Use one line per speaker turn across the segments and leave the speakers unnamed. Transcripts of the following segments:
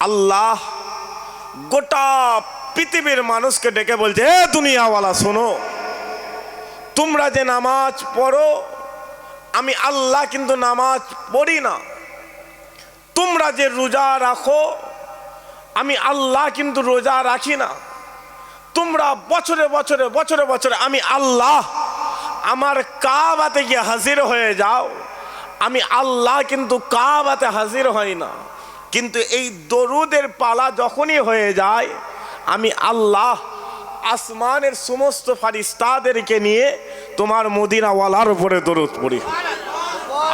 আল্লাহ গোটা পৃথিবীর মানুষকে ডেকে বলছে, এ দুনিয়াওয়ালা শোনো, তোমরা যে নামাজ পড়ো আমি আল্লাহ কিন্তু নামাজ পড়ি না। তোমরা যে রোজা রাখো আমি আল্লাহ কিন্তু রোজা রাখি না। তোমরা বছরে বছরে বছরে বছরে আমি আল্লাহ আমার কাবাতে গিয়ে হাজির হয়ে যাও, আমি আল্লাহ কিন্তু কাবাতে হাজির হই না। কিন্তু এই দরুদের পালা যখনই হয়ে যায় আমি আল্লাহ আসমানের সমস্ত ফারিস্তাদেরকে নিয়ে তোমার মদিনাওয়ালার উপরে দরুদ পড়ি।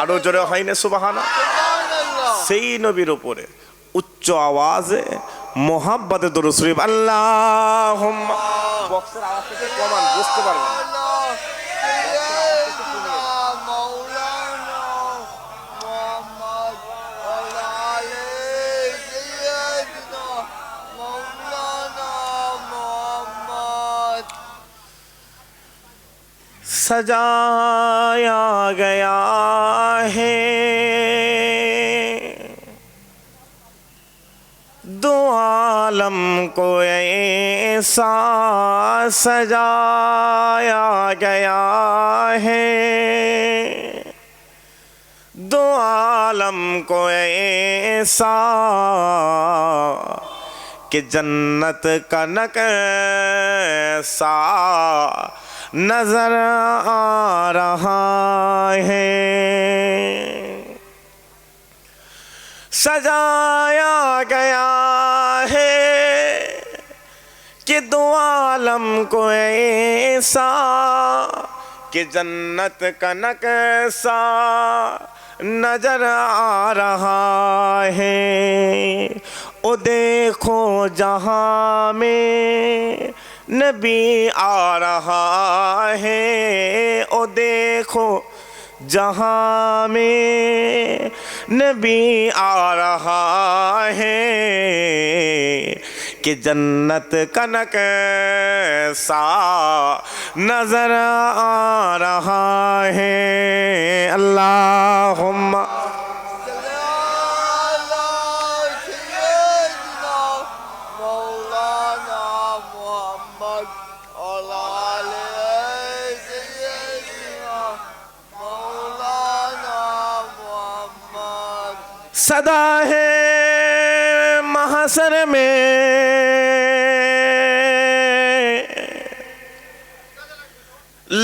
আরো জোরে হয় না সুবহানাল্লাহ? সেই নবীর উপরে উচ্চ আওয়াজে মোহাব্বতে দরুদ শরীফ আল্লাহুম্মা। বক্সের আওয়াজ থেকে কমান, বুঝতে পারবেন। सजाया गया है दो आलम को ऐसा सजाया गया है, दो आलम को ऐसा कि जन्नत का नक्शा नजर आ रहा है। सजाया गया है कि दो आलम को ऐसा कि जन्नत का नक्शा नजर आ रहा है। ओ देखो जहां में नबी आ रहा है, ओ देखो जहां में नबी आ रहा है कि जन्नत का नक्शा नजर आ रहा है। अल्लाहुम्मा सदा है महशर में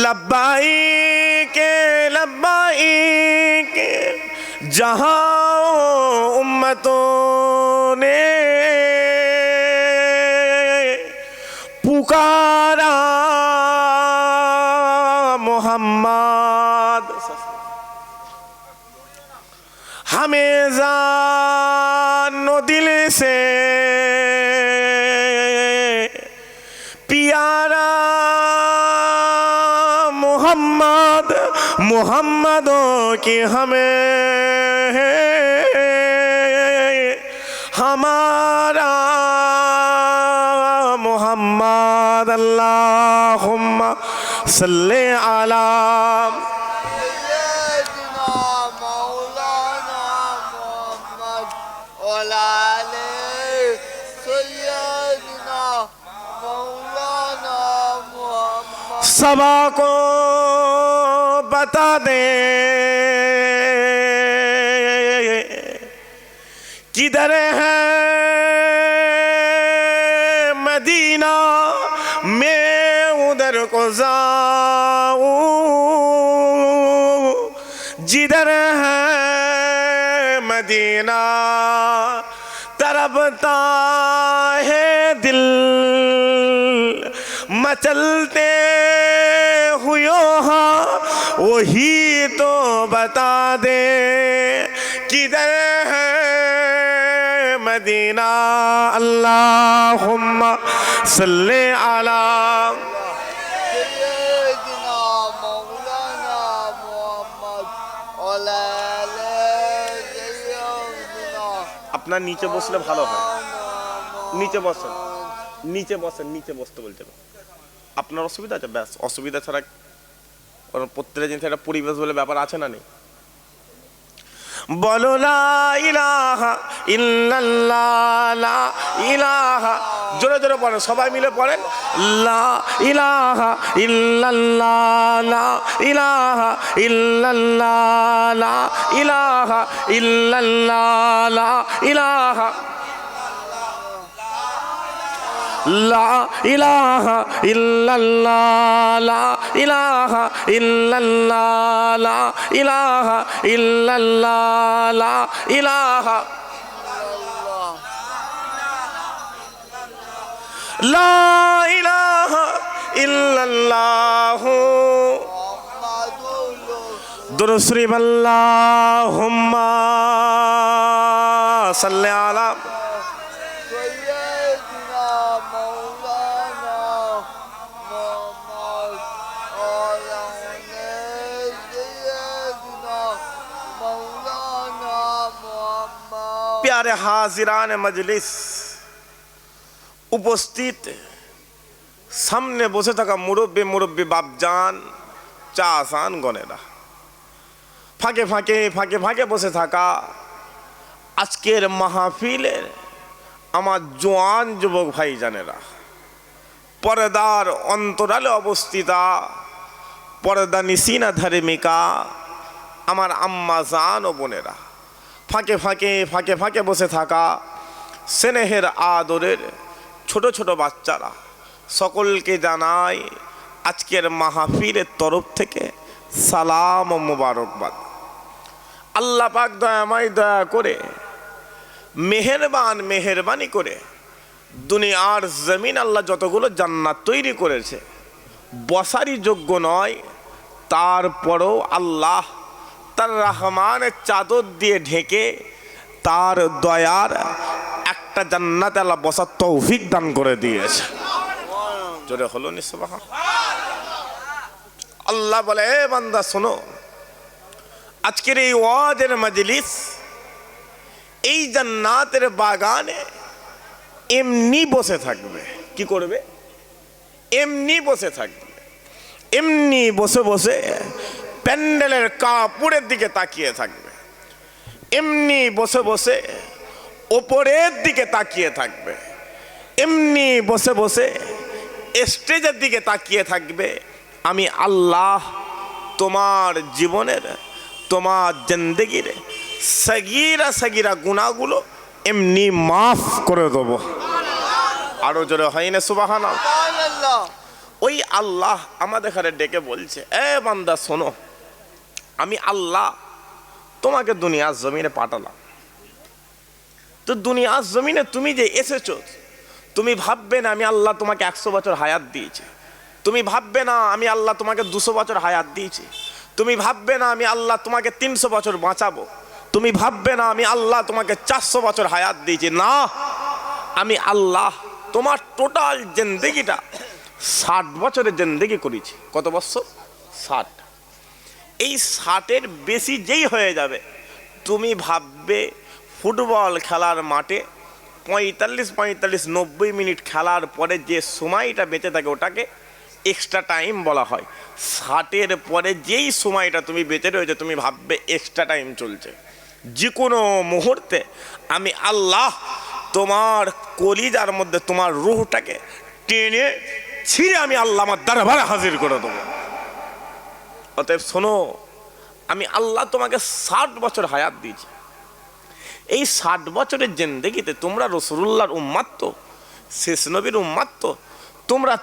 लब्बाइक लब्बाइक, जहां उम्मतों ने पुकारा मोहम्मद, हमें जानो दिल से प्यारा मोहम्मद, मोहम्मदों की हमें हमारा मोहम्मद। अल्लाहुम्मा सल्ले अला सबा को बता दे किधर है मदीना, मैं उधर को जाऊं, जिधर है मदीना तरबता है दिल, मचलते हुए वही तो बता दे किधर है मदीना। अल्लाहुम्मा सल्ले अला सय्यिदिना मौलाना मुहम्मद ওয়া আলা সাইয়্যিদিনা। আপনার নিচে বসলে ভালো হয়, নিচে বসেন, নিচে বসেন, নিচে বসতে বলছে। আপনার অসুবিধা আছে? ব্যাস, অসুবিধা ছাড়া প্রত্যেকটা জিনিস একটা পরিবেশ বলে ব্যাপার আছে না নেই? বলো লা ইলাহা ইল্লাল্লাহ, লা ইলাহা, জোরে জোরে পড়েন, সবাই মিলে পড়েন, লা ইলাহা ইল্লাল্লাহ, লা ইলাহা ইল্লাল্লাহ, লা ইলাহা ইল্লাল্লাহ, লা ইলাহা, লা ইলাহা ইল্লাল্লাহ, লা ইলাহা ইল্লাল্লাহ, লা ইলাহা ইল্লাল্লাহ, লা ইলাহা, লা ইলাহা ইল্লাল্লাহ। দুরূদ শরীফ আল্লাহুম্মা সাল্লি আলা प्यारे हाजिरान मजलिस, उपस्थित सामने बसे थाका मुरब्बी मुरब्बी बापजान चासान गनेरा, फाঁকে ফাঁকে ফাঁকে ফাঁকে বসে থাকা আজকের মাহফিলের আমার জোয়ান যুবক ভাই জানেরা, পর্দার অন্তরালে অবস্থিতা পর্দা নিসিনা ধার্মিকা আমার আম্মা জান ও বোনেরা, ফাঁকে ফাঁকে ফাঁকে ফাঁকে বসে থাকা স্নেহের আদরের ছোট ছোট বাচ্চারা, সকলকে জানাই আজকের মাহফিলের তরফ থেকে সালাম ও মুবারকবাদ। আল্লাহ পাক দয়াময় দয়া করে মেহেরবানি করে দুনিয়ার জমিন আল্লাহ যতগুলো জান্নাত তৈরি করেছে বসারই যোগ্য নয়, তারপরেও আল্লাহ তার রহমানের চাদর দিয়ে ঢেকে তার দয়ার একটা জান্নাতে আল্লাহ বসার তৌফিক দান করে দিয়েছে। জোরে হলো নি সুবহান। আল্লাহ বলে, এ বান্দা শোনো, আজকের এই ওয়াজের মজলিস এই জান্নাতের বাগানে এমনি বসে থাকবে। কি করবে? এমনি বসে থাকবে। এমনি বসে বসে প্যান্ডেলের কাপড়ের দিকে তাকিয়ে থাকবে, এমনি বসে বসে ওপরের দিকে তাকিয়ে থাকবে, এমনি বসে বসে স্টেজের দিকে তাকিয়ে থাকবে। আমি আল্লাহ তোমার জীবনের, তোমার জিন্দেগির সগীরা সগীরা গুনাহগুলো এমনি মাফ করে দেবো। আরো জোরে হয় না সুবহানাল্লাহ। ওই আল্লাহ আমাদের ঘরে ডেকে বলছে, এ বান্দা শোনো, আমি আল্লাহ তোমাকে দুনিয়ার জমিনে পাঠালাম। তো দুনিয়ার জমিনে তুমি যে এসেছো, তুমি ভাববে না আমি আল্লাহ তোমাকে 100 বছর হায়াত দিয়েছি, তুমি ভাববে না আমি আল্লাহ তোমাকে 200 বছর হায়াত দিয়েছি, তুমি ভাববে না আমি আল্লাহ তোমাকে 300 বছর বাঁচাবো, তুমি ভাববে না আমি আল্লাহ তোমাকে 400 বছর হায়াত দিয়েছি। না, আমি আল্লাহ তোমার টোটাল জিন্দেগিটা 60 বছরের জিন্দেগি করেছি। কত বছর? 60। এই 60-এর বেশি যেই হয়ে যাবে, তুমি ভাববে ফুটবল খেলার মাঠে 45-90 মিনিট খেলার পরে যে সময়টা বেঁচে থাকে ওটাকে এক্সট্রা টাইম বলা হয়। 60-এর পরে যেই সময়টা তুমি বেঁচে রয়েছে তুমি ভাববে এক্সট্রা টাইম চলছে। যে কোনো মুহূর্তে আমি আল্লাহ তোমার কলিজার মধ্যে তোমার রূহটাকে টেনে ছিঁড়ে আমি আল্লাহ আমার দরবারে হাজির করে দেবো। অতএব শোনো, আমি আল্লাহ তোমাকে 60 বছর হায়াত দিয়েছি। এই 60 বছরের জিন্দেগিতে তোমরা রাসূলুল্লাহর উম্মত তো, শেষ নবীর উম্মত তো, তোমরা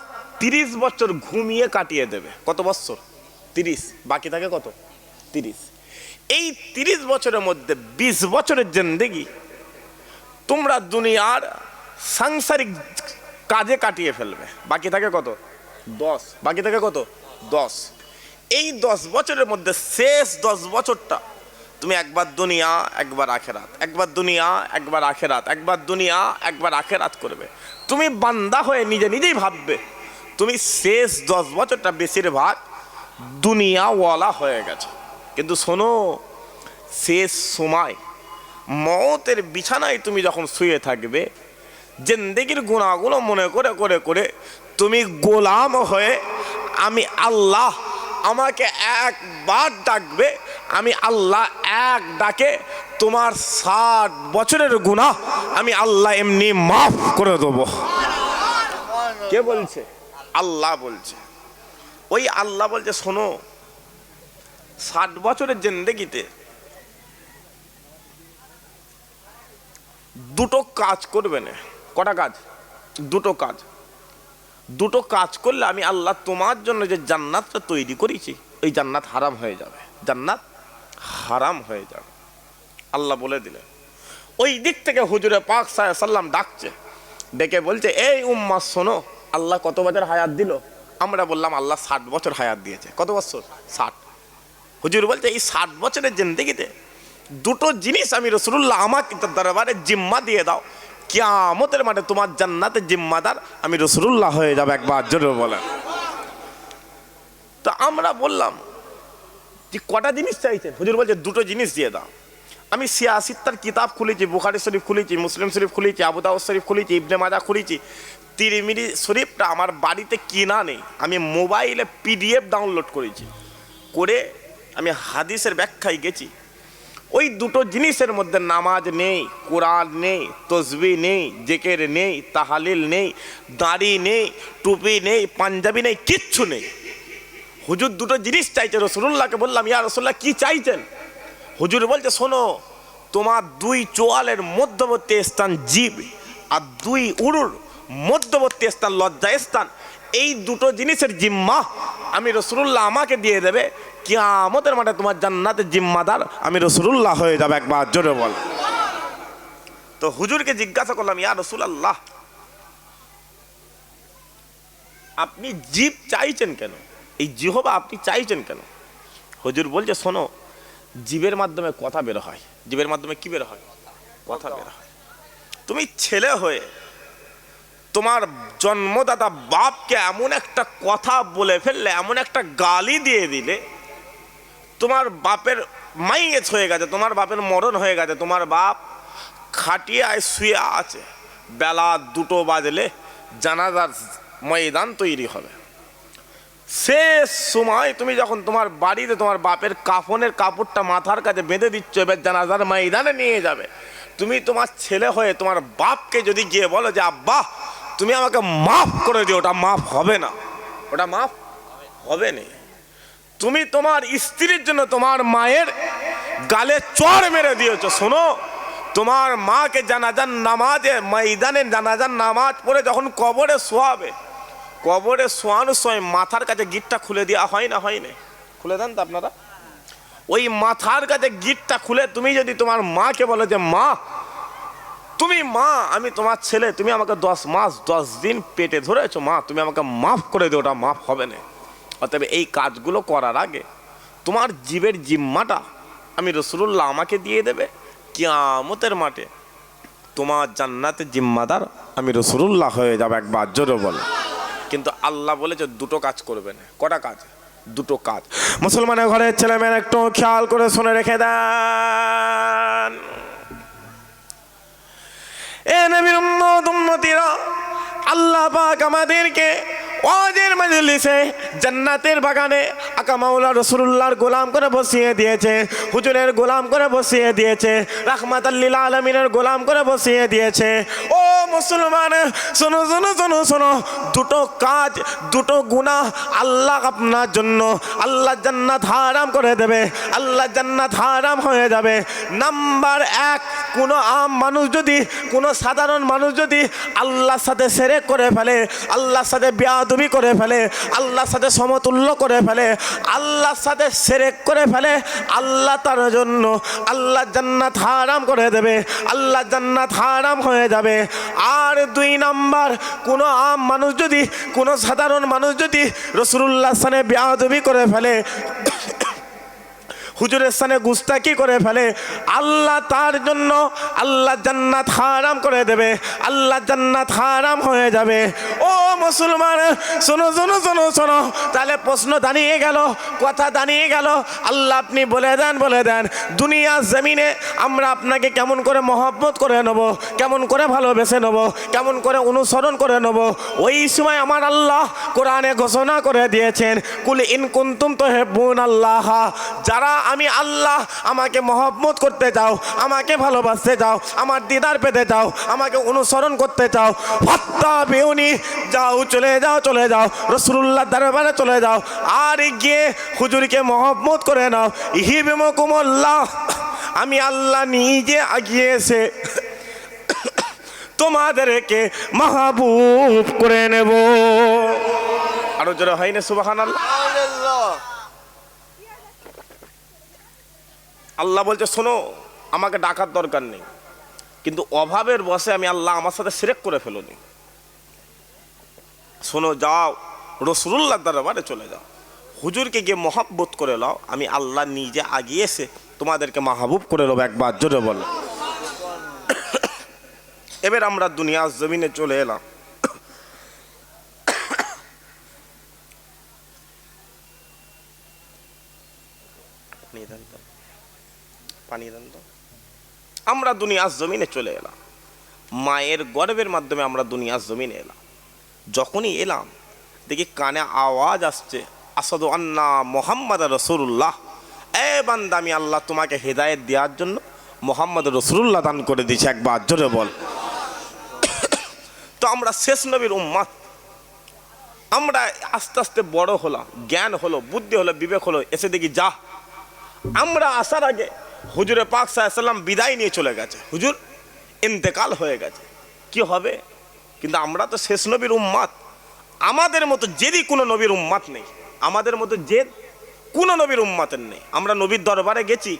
30 বছর ঘুমিয়ে কাটিয়ে দেবে। কত বছর? 30। বাকি থাকে কত? 30। এই 30 বছরের মধ্যে 20 বছরের জিন্দেগি তোমরা দুনিয়ার সাংসারিক কাজে কাটিয়ে ফেলবে। বাকি থাকে কত? 10। বাকি থাকে কত? 10। এই 10 বছরের মধ্যে শেষ 10 বছরটা তুমি একবার দুনিয়া একবার আখেরাত, একবার দুনিয়া একবার আখেরাত, একবার দুনিয়া একবার আখেরাত করবে। তুমি বান্দা হয়ে নিজে নিজেই ভাববে তুমি শেষ 10 বছরটা বেশিরভাগ দুনিয়াওয়ালা হয়ে গেছে। কিন্তু শোনো, শেষ সময় মওতের বিছানায় তুমি যখন শুয়ে থাকবে, জিন্দেগির গুনাহগুলো মনে করে করে করে তুমি গোলাম হয়ে আমি আল্লাহ আমাকে একবার ডাকবে, আমি আল্লাহ এক ডাকে তোমার 60 বছরের গুনাহ আমি আল্লাহ এমনি মাফ করে দেবো। কে বলছে? আল্লাহ বলছে। ওই আল্লাহ বলছে শোনো, 60 বছরের জিন্দেগিতে দুটো কাজ করবে না। কটা কাজ? দুটো কাজ। দুটো কাজ করলে আমি আল্লাহ তোমার জন্য যে জান্নাতটা তৈরি করেছি ওই জান্নাত হারাম হয়ে যাবে, জান্নাত হারাম হয়ে যাবে। আল্লাহ বলে দিলেন। ওই দিক থেকে হুজুরে পাক সাল্লাল্লাহু আলাইহি ওয়াসাল্লাম ডাকছে, ডেকে বলছে এই উম্মাহ শোনো, আল্লাহ কত বছর হায়াত দিল? আমরা বললাম আল্লাহ 60 বছর হায়াত দিয়েছে। কত বছর? 60। হুজুর বলছে এই 60 বছরের জিন্দেগিতে দুটো জিনিস আমি রাসূলুল্লাহ আমাকে দরবারে জিম্মা দিয়ে দাও, কিয়ামতের মাঠে তোমার জান্নাতের জিম্মাদার আমি রাসূলুল্লাহ হয়ে যাব। একবার জোরে বলেন। তো আমরা বললাম যে কটা জিনিস চাইছেন? হুজুর বলছে দুটো জিনিস দিয়ে দাও। আমি সিয়াসিত্তার কিতাব খুলেছি, বুখারী শরীফ খুলেছি, মুসলিম শরীফ খুলেছি, আবু দাউদ শরীফ খুলেছি, ইবনে মাজাহ খুলেছি। তিরমিজি শরীফটা আমার বাড়িতে কিনা নেই, আমি মোবাইলে PDF ডাউনলোড করেছি, করে আমি হাদিসের ব্যাখ্যায় গেছি। ওই দুটো জিনিসের মধ্যে নামাজ নেই, কোরআন নেই, তসবিহ নেই, জিকির নেই, তাহলিল নেই, দাড়ি নেই, টুপি নেই, পাঞ্জাবি নেই, কিচ্ছু নেই। হুজুর দুটো জিনিস চাইছে। রাসূলুল্লাহকে বললাম ইয়া রাসূলুল্লাহ কি চাইছেন? হুজুর বলছে শোনো, তোমার 2 চোয়ালের মধ্যবর্তী স্থান জিভ আর 2 উরুর মধ্যবর্তী স্থান লজ্জা স্থান, এই দুটো জিনিসের জিম্মা আমি রাসূলুল্লাহ আমাকে দিয়ে দেবে, কিয়ামতের মাঠে তোমার জান্নাতের জিম্মাদার আমি রাসূলুল্লাহ হয়ে যাব। একবার জোরে বল। তো হুজুরকে জিজ্ঞাসা করলাম ইয়া রাসূলুল্লাহ আপনি জিভ চাইছেন কেন? এই জিহবা আপনি চাইছেন কেন? হুজুর বলছে শোনো, জিভের মাধ্যমে কথা বের হয়। জিভের মাধ্যমে কি বের হয়? কথা বের হয়। তুমি ছেলে হয়ে তোমার জন্মদাতা বাপকে এমন একটা কথা বলে ফেললে, এমন একটা গালি দিয়ে দিলে, তোমার বাপের মাইয়েত হয়ে গেছে, তোমার বাপের মরণ হয়ে গেছে, তোমার বাপ খাটিয়ায় শুয়ে আছে, বেলা 2টো বাজলে জানাজার ময়দান তৈরি হবে। শেষ সময় তুমি যখন তোমার বাড়িতে তোমার বাপের কাফনের কাপড়টা মাথার কাছে বেঁধে দিচ্ছ, এবার জানাজার ময়দানে নিয়ে যাবে, তুমি তোমার ছেলে হয়ে তোমার বাপকে যদি গিয়ে বলো যে আব্বা তুমি আমাকে মাফ করে দিও, ওটা মাফ হবে না, ওটা মাফ হবে না। তুমি তোমার স্ত্রীর জন্য তোমার মায়ের গালে চড় মেরে দিয়েছো। শোনো, তোমার মাকে জানাজার নামাজে ময়দানে জানাজার নামাজ পড়ে যখন কবরে শোয়াবে, কবরে শোয়ানোর সময় মাথার কাছে গিটটা খুলে দেওয়া হয় না? হয় না? খুলে দেন তো আপনারা। ওই মাথার কাছে গিটটা খুলে তুমি যদি তোমার মাকে বলো যে মা তুমি মা আমি তোমার ছেলে, তুমি আমাকে 10 মাস 10 দিন পেটে ধরেছো, মা তুমি আমাকে মাফ করে দিও, ওটা মাফ হবে না। অতএব এই কাজগুলো করার আগে তোমার জীবের জিম্মাটা আমি রাসূলুল্লাহ আমাকে দিয়ে দেবে, কিয়ামতের মাঠে তোমার জান্নাতের জিম্মাদার আমি রাসূলুল্লাহ হয়ে যাব। একবার জোরে বল। কিন্তু আল্লাহ বলেছে দুটো কাজ করবে না। কটা কাজ? দুটো কাজ। মুসলমানের ঘরের ছেলে মেয়েরা একটু খেয়াল করে শুনে রেখে দেন। এ নবীর উম্মত উম্মতিরা, আল্লাহ পাক আমাদেরকে ওয়াজের মজলিসে জান্নাতের বাগানে আকা মাওলা রাসূলুল্লাহর গোলাম করে বসিয়ে দিয়েছে, হুজুরের গোলাম করে বসিয়ে দিয়েছে, রাহমাতাল লিল আলামিনের গোলাম করে বসিয়ে দিয়েছে। ও মুসলমান শোনো শোনো শোনো শোনো, দুটো কাজ, দুটো গুনাহ আল্লাহ আপনার জন্য, আল্লাহ জান্নাত হারাম করে দেবে, আল্লাহ জান্নাত হারাম হয়ে যাবে। নাম্বার 1, কোনো আম মানুষ যদি, কোনো সাধারণ মানুষ যদি আল্লাহর সাথে শিরক করে ফেলে, আল্লাহর সাথে বেয়াদবি করে ফেলে, আল্লাহর সাথে সমতুল্য করে ফেলে, আল্লাহর সাথে শিরক করে ফেলে, আল্লাহ তার জন্য আল্লাহ জান্নাত হারাম করে দেবে, আল্লাহ জান্নাত হারাম হয়ে যাবে। আর 2 নাম্বার, কোনো আম মানুষ যদি, কোনো সাধারণ মানুষ যদি রাসূলুল্লাহর সাথে বেয়াদবি করে ফেলে, হুজুরের সামনে গুস্তাকি করে ফেলে, আল্লাহ তার জন্য আল্লাহ জান্নাত হারাম করে দেবে, আল্লাহ জান্নাত হারাম হয়ে যাবে। ও মুসলমান শোনো শোনো শোনো শোনো, তাহলে প্রশ্ন দাঁড়িয়ে গেল, কথা দাঁড়িয়ে গেল, আল্লাহ আপনি বলে দেন দুনিয়ার জমিনে আমরা আপনাকে কেমন করে মহব্বত করে নেব, কেমন করে ভালোবেসে নেব, কেমন করে অনুসরণ করে নেব। ওই সময় আমার আল্লাহ কোরআনে ঘোষণা করে দিয়েছেন, কুল ইন কুনতুম তুহিব্বুনাল্লাহ, যারা আমি আল্লাহ, আমাকে মহব্বত করতে চাও, আমাকে ভালোবাসতে চাও, আমার দিদার পেতে চাও, আমাকে অনুসরণ করতে চাও, ফাত্তাবিউনি, যাও, চলে যাও, চলে যাও রাসূলুল্লাহ দরবারে চলে যাও, আর গিয়ে হুজুরকে মহব্বত করে নাও। ইহিবিমুকুমুল্লাহ, আমি আল্লাহ নিজে আগিয়ে এসে তোমাদেরকে মাহবুব করে নেব। আরো জোরে হয় না সুবহানাল্লাহ। আল্লাহ বলছে শোনো, আমাকে ডাকার দরকার নেই, কিন্তু অভাবের বসে আমি আল্লাহ আমার সাথে শিরক করে ফেলুনি। শোনো, যাও রাসূলুল্লাহ দরবারে চলে যাও, হুজুরকে গিয়ে মহব্বত করে নাও, আমি আল্লাহ নিজে আগিয়ে এসে তোমাদেরকে মাহবুব করে নেব। একবার জোরে বলো। এবার আমরা দুনিয়ার জমিনে চলে এলাম। আমরা দুনিয়ার জমিনে চলে এলাম, মায়ের গর্ভের মাধ্যমে আমরা দুনিয়ার জমিনে এলাম। যখনই এলাম দেখি কানে আওয়াজ আসছে, আসাদু আন্না মুহাম্মাদ রাসূলুল্লাহ। এ বান্দা, আমি আল্লাহ তোমাকে হেদায়েত দেওয়ার জন্য মুহাম্মদ রাসূলুল্লাহ দান করে দিয়েছি। একবার জোরে বল। তো আমরা শেষ নবীর উম্মত, আমরা আস্তে আস্তে বড় হলাম, জ্ঞান হলো, বুদ্ধি হলো, বিবেক হলো, এসে দেখি যা আমরা আসার আগে হুজুরে পাক সাল্লাল্লাহু আলাইহি ওয়াসাল্লাম বিদায় নিয়ে চলে গেছে, হুজুর ইন্তেকাল হয়ে গেছে, কি হবে? কিন্তু আমরা তো শেষ নবীর উম্মত, আমাদের মতো জেদি কোনো নবীর উম্মত নেই, আমাদের মতো জেদ কোনো নবীর উম্মতের নেই। আমরা নবীর দরবারে গেছি,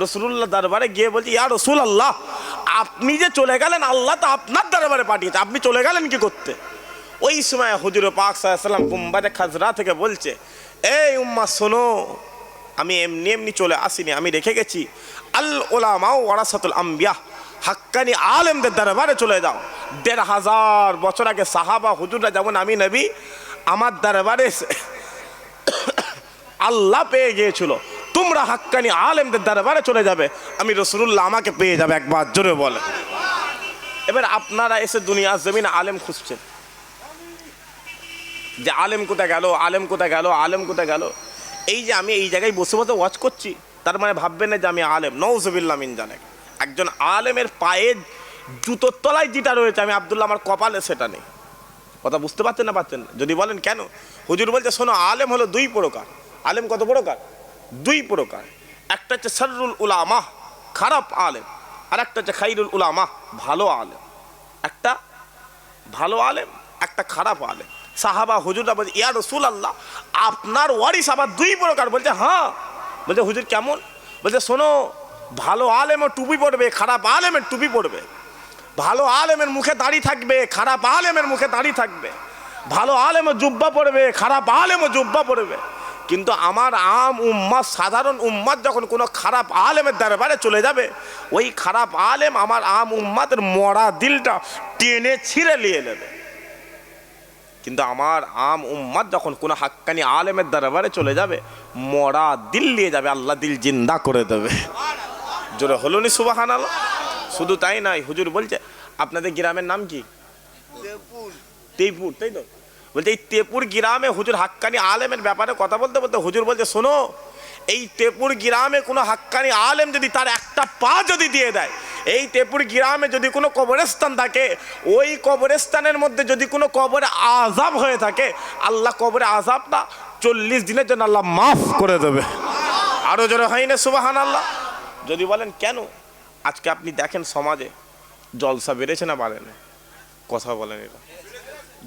রাসূলুল্লাহ দরবারে গিয়ে বলছি, ইয়া রাসূলুল্লাহ, আপনি যে চলে গেলেন, আল্লাহ তো আপনার দরবারে পাঠিয়েছে, আপনি চলে গেলেন কি করতে? ওই সময় হুজুর পাক সাল্লাল্লাহু আলাইহি ওয়াসাল্লাম গুম্বাদে খাজরা থেকে বলছে, এই উম্মাহ শোনো, আমি এমনি এমনি চলে আসিনি, আমি রেখে গেছি আল উলামা ওয়ারাসাতুল আম্বিয়া, হাক্কানি আলেমদের দরবারে চলে যাও। ১৫০০ বছর আগে সাহাবা হুজুররা যেমন আমি নবী, আমার দরবারে আল্লাহ পেয়ে গিয়েছিল, তোমরা হাক্কানি আলেমদের দরবারে চলে যাবে, আমি রাসূলুল্লাহ আমাকে পেয়ে যাবে। একবার জোরে বলে। এবার আপনারা এসে দুনিয়ার জমিনে আলেম খুঁজছেন, যে আলেম কোথায় গেল, আলেম কোথায় গেল, আলেম কোথায় গেল। এই যে আমি এই জায়গায় বসে বসে ওয়াচ করছি, তার মানে ভাববেন না যে আমি আলেম। নউজুবিল্লাহ মিন জালিক। একজন আলেমের পায়ে জুতোর তলায় যেটা রয়েছে, আমি আব্দুল্লাহ আমার কপালে সেটা নেই। কথা বুঝতে পারছেন না? পারছেন না? যদি বলেন কেন, হুজুর বলছে শোনো, আলেম হলো দুই প্রকার। আলেম কত প্রকার? দুই প্রকার। একটা হচ্ছে শাররুল উলামা, খারাপ আলেম, আর একটা হচ্ছে খাইরুল উলামা, ভালো আলেম। একটা ভালো আলেম, একটা খারাপ আলেম। সাহাবা হুজুররা বলছে, ইয়া রাসূলুল্লাহ, আপনার ওয়ারিস আবার দুই প্রকার। বলছে হ্যাঁ। বলছে হুজুর কেমন? বলছে শোনো, ভালো আলেমও টুপি পড়বে, খারাপ আলেমের টুপি পড়বে। ভালো আলেমের মুখে দাড়ি থাকবে, খারাপ আলেমের মুখে দাড়ি থাকবে। ভালো আলেমও জুব্বা পড়বে, খারাপ আলেমও জুব্বা পড়বে। কিন্তু আমার আম উম্মাত, সাধারণ উম্মাত যখন কোনো খারাপ আলেমের দরবারে চলে যাবে, ওই খারাপ আলেম আমার আম উম্মাতের মরা দিলটা টেনে ছিঁড়ে নিয়ে নেবে। কিন্তু আমার আম উম্মাত যখন কোনো হাক্কানি আলেমের দরবারে চলে যাবে, মরা দিল নিয়ে যাবে, আল্লাহ দিল জিন্দা করে দেবে। জোরে হলো নি সুবহানাল্লাহ? শুধু তাই নয়, হুজুর বলছে আপনাদের গ্রামের নাম কি? তেপুর, তাই তো? বলছে এই তেপুর গ্রামে হুজুর হাক্কানি আলেমের ব্যাপারে কথা বলতে বলতে হুজুর বলছে শোনো, এই তেপুর গ্রামে কোনো হাক্কানি আলেম যদি তার একটা পা যদি দিয়ে দেয়, এই তেপুর গ্রামে যদি কোনো কবরস্থান থাকে, ওই কবরস্থানের মধ্যে যদি কোনো কবরে আযাব হয়ে থাকে, আল্লাহ কবরে আযাবটা 40 দিনের জন্য আল্লাহ মাফ করে দেবে। আরো জোরে হয় না সুবহানাল্লাহ? যদি বলেন কেন, আজকে আপনি দেখেন সমাজে জলসা বেড়েছে না বাড়ে না? কথা বলেন, এটা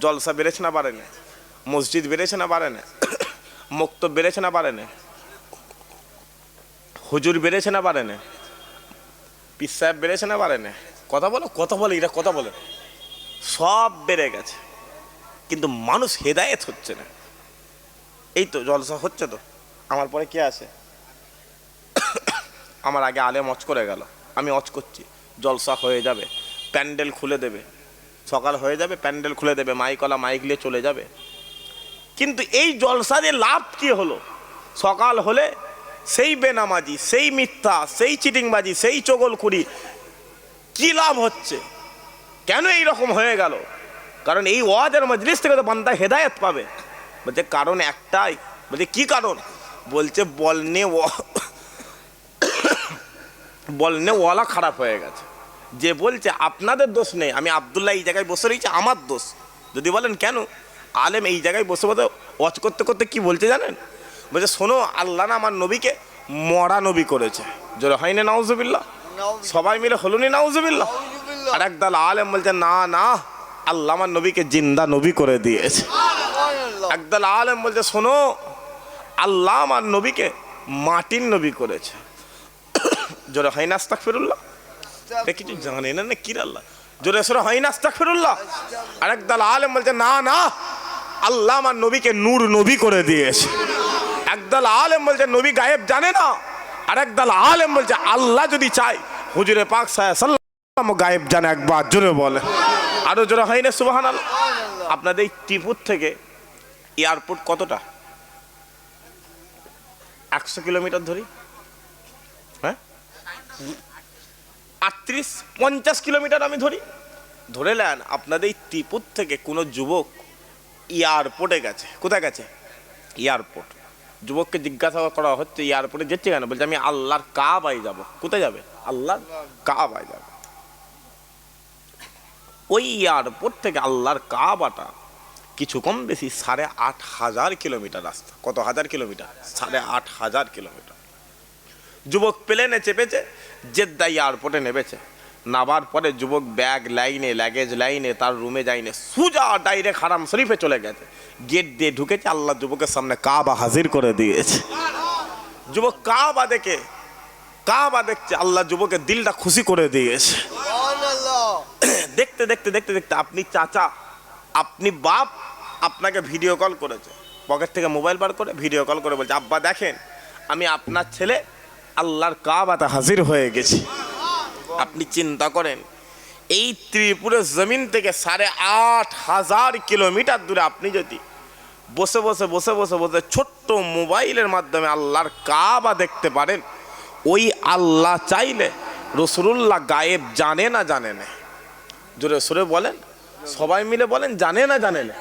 জলসা বেড়েছে না বাড়ে না? মসজিদ বেড়েছে না বাড়ে না? মক্তব বেড়েছে না বাড়ে না? হুজুর বেড়েছে না বাড়ে না? পীর সাহেব বেড়েছে না বাড়ে না? কথা বলো, কথা বলে, এটা কথা বলে। সব বেড়ে গেছে, কিন্তু মানুষ হেদায়েত হচ্ছে না। এই তো জলসা হচ্ছে, তো আমার পরে কে আছে? আমার আগে আলেম অচ করে গেল, আমি অচ করছি, জলসা হয়ে যাবে, প্যান্ডেল খুলে দেবে, সকাল হয়ে যাবে, প্যান্ডেল খুলে দেবে, মাইকওয়ালা মাইক নিয়ে চলে যাবে। কিন্তু এই জলসা দিয়ে লাভ কি হলো? সকাল হলে সেই বেনামাজি, সেই মিথ্যা, সেই চিটিংবাজি, সেই চগলখুরি, কি লাভ হচ্ছে? কেন এই রকম হয়ে গেল? কারণ এই ওয়াজের মজলিস থেকে তো বান্দা হেদায়েত পাবে। বলছে কারণ একটাই। বলছে কি কারণ? বলছে বলনেওয়ালা খারাপ হয়ে গেছে। যে বলছে আপনাদের দোষ নেই, আমি আব্দুল্লাহ এই জায়গায় বসে রয়েছি, আমার দোষ। যদি বলেন কেন, আলেম এই জায়গায় বসে বসে ওয়াজ করতে করতে কি বলছে জানেন? বলছে শোনো, আল্লাহ না আমার নবীকে মরা নবী করেছে। জোরে হয় না নাউজুবিল্লাহ? সবাই মিলে হলুনি নাউজুবিল্লাহ? আর একদল আলেম বলছে না না, আল্লাহ আমার নবীকে জিন্দা নবী করে দিয়েছে। একদল আলেম বলছে শোনো, আল্লাহ আমার নবীকে মাটির নবী করেছে। জোরে হয় না আস্তাগফিরুল্লাহ? এটা কিছু জানে না কি আল্লাহ? জোরে সরে হয় না আস্তাগফিরুল্লাহ? আর একদল আলেম বলছে না না, আল্লাহ আমার নবীকে নূর নবী করে দিয়েছে। একদল আলেম বলছে নবী গায়েব জানে না। আর একদল আলেম বলছে আল্লাহ যদি চায় হুজুরে পাক সাল্লাল্লাহু গায়েব জানে। একবার জোরে বলে, আরো জোরে হয় না সুবহানাল্লাহ? আপনাদের এই টিপুর থেকে এয়ারপোর্ট কতটা? 100 কিলোমিটার ধরি, হ্যাঁ 38-50 কিলোমিটার আমি ধরি। ধরে নেন আপনাদের এই টিপুর থেকে কোনো যুবক এয়ারপোর্টে গেছে। কোথায় গেছে? এয়ারপোর্ট। যুবককে জিজ্ঞাসা করা হচ্ছে এয়ারপোর্টে যেতে কেন? বলছে আমি আল্লাহর কাবায় যাব। কোথায় যাবে? আল্লাহর কাবায় যাবে। ওই এয়ারপোর্ট থেকে আল্লাহর কাবাটা কিছু কম বেশি 8,500 কিলোমিটার রাস্তা। কত হাজার কিলোমিটার? 8,500 কিলোমিটার। যুবক প্লেনে চেপেছে, জেদ্দা এয়ারপোর্টে নেমেছে। নামার পরে যুবক ব্যাগ লাইনে, লাগেজ লাইনে, তার রুমে যায়নি, সোজা ডাইরেক্ট হারাম শরীফে চলে গেছে। গেট দিয়ে ঢুকেছে, আল্লাহ যুবকের সামনে কাবা হাজির করে দিয়েছে। যুবক কাবা দেখছে, আল্লাহ যুবকের দিলটা খুশি করে দিয়েছে। দেখতে দেখতে দেখতে দেখতে আপনি চাচা, আপনি বাপ, আপনাকে ভিডিও কল করেছে। পকেট থেকে মোবাইল বার করে ভিডিও কল করে বলছে আব্বা দেখেন, আমি আপনার ছেলে আল্লাহর কাবাতে হাজির হয়ে গেছি। আপনি চিন্তা করেন, এই ত্রিপুরের জমিন থেকে 8,500 কিলোমিটার দূরে আপনি যদি বসে বসে বসে বসে বসে ছোট্ট মোবাইলের মাধ্যমে আল্লাহর কাবা দেখতে পারেন, ওই আল্লাহ চাইলে রাসূলুল্লাহ গায়েব জানে না জানে না? জোরে সোরে বলেন, সবাই মিলে বলেন, জানে না জানে না?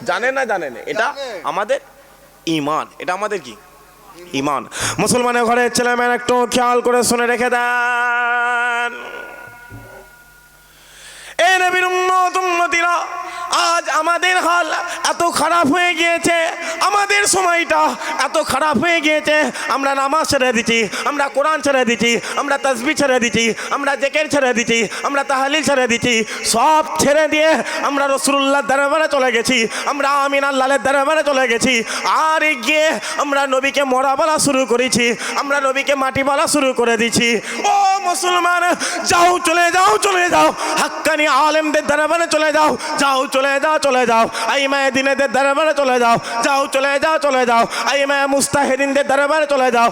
জানে না জানে না? এটা আমাদের ঈমান। এটা আমাদের কি? ঈমান। মুসলমানের ঘরের ছেলেমেয়েরা একটু খেয়াল করে শুনে রেখে দেন। এ নবীর উম্মত উম্মতিরা, আজ আমাদের হাল এত খারাপ হয়ে গিয়েছে, আমাদের সময়টা এত খারাপ হয়ে গিয়েছে, আমরা নামাজ ছেড়ে দিচ্ছি, আমরা কোরআন ছেড়ে দিচ্ছি, আমরা তাসবিহ ছেড়ে দিচ্ছি, আমরা জিকির ছেড়ে দিচ্ছি, আমরা তাহলিল ছেড়ে দিচ্ছি। সব ছেড়ে দিয়ে আমরা রাসূলুল্লাহর দরবারে চলে গেছি, আমরা আমিন আল্লাহর দরবারে চলে গেছি। আর গিয়ে আমরা নবীকে মরা বলা শুরু করেছি, আমরা নবীকে মাটি বলা শুরু করে দিচ্ছি। ও মুসলমান, যাও চলে যাও, চলে যাও হাক্কানি আলেমদের দরবারে চলে যাও, যাও চলে যাও, চলে যাও আইমায়ে দ্বীনের দরবারে চলে যাও, যাও চলে যাও, চলে যাও আইমায়ে মুস্তাহিদিনদের দরবারে চলে যাও।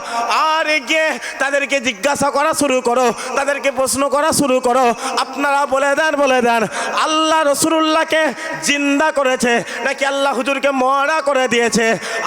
আর গিয়ে তাদেরকে জিজ্ঞাসা করা শুরু করো, তাদেরকে প্রশ্ন করা শুরু করো, আপনারা বলে দেন আল্লাহ রাসূলুল্লাহকে জিন্দা করেছে নাকি আল্লাহ হুজুরকে মরা করে দিয়েছে?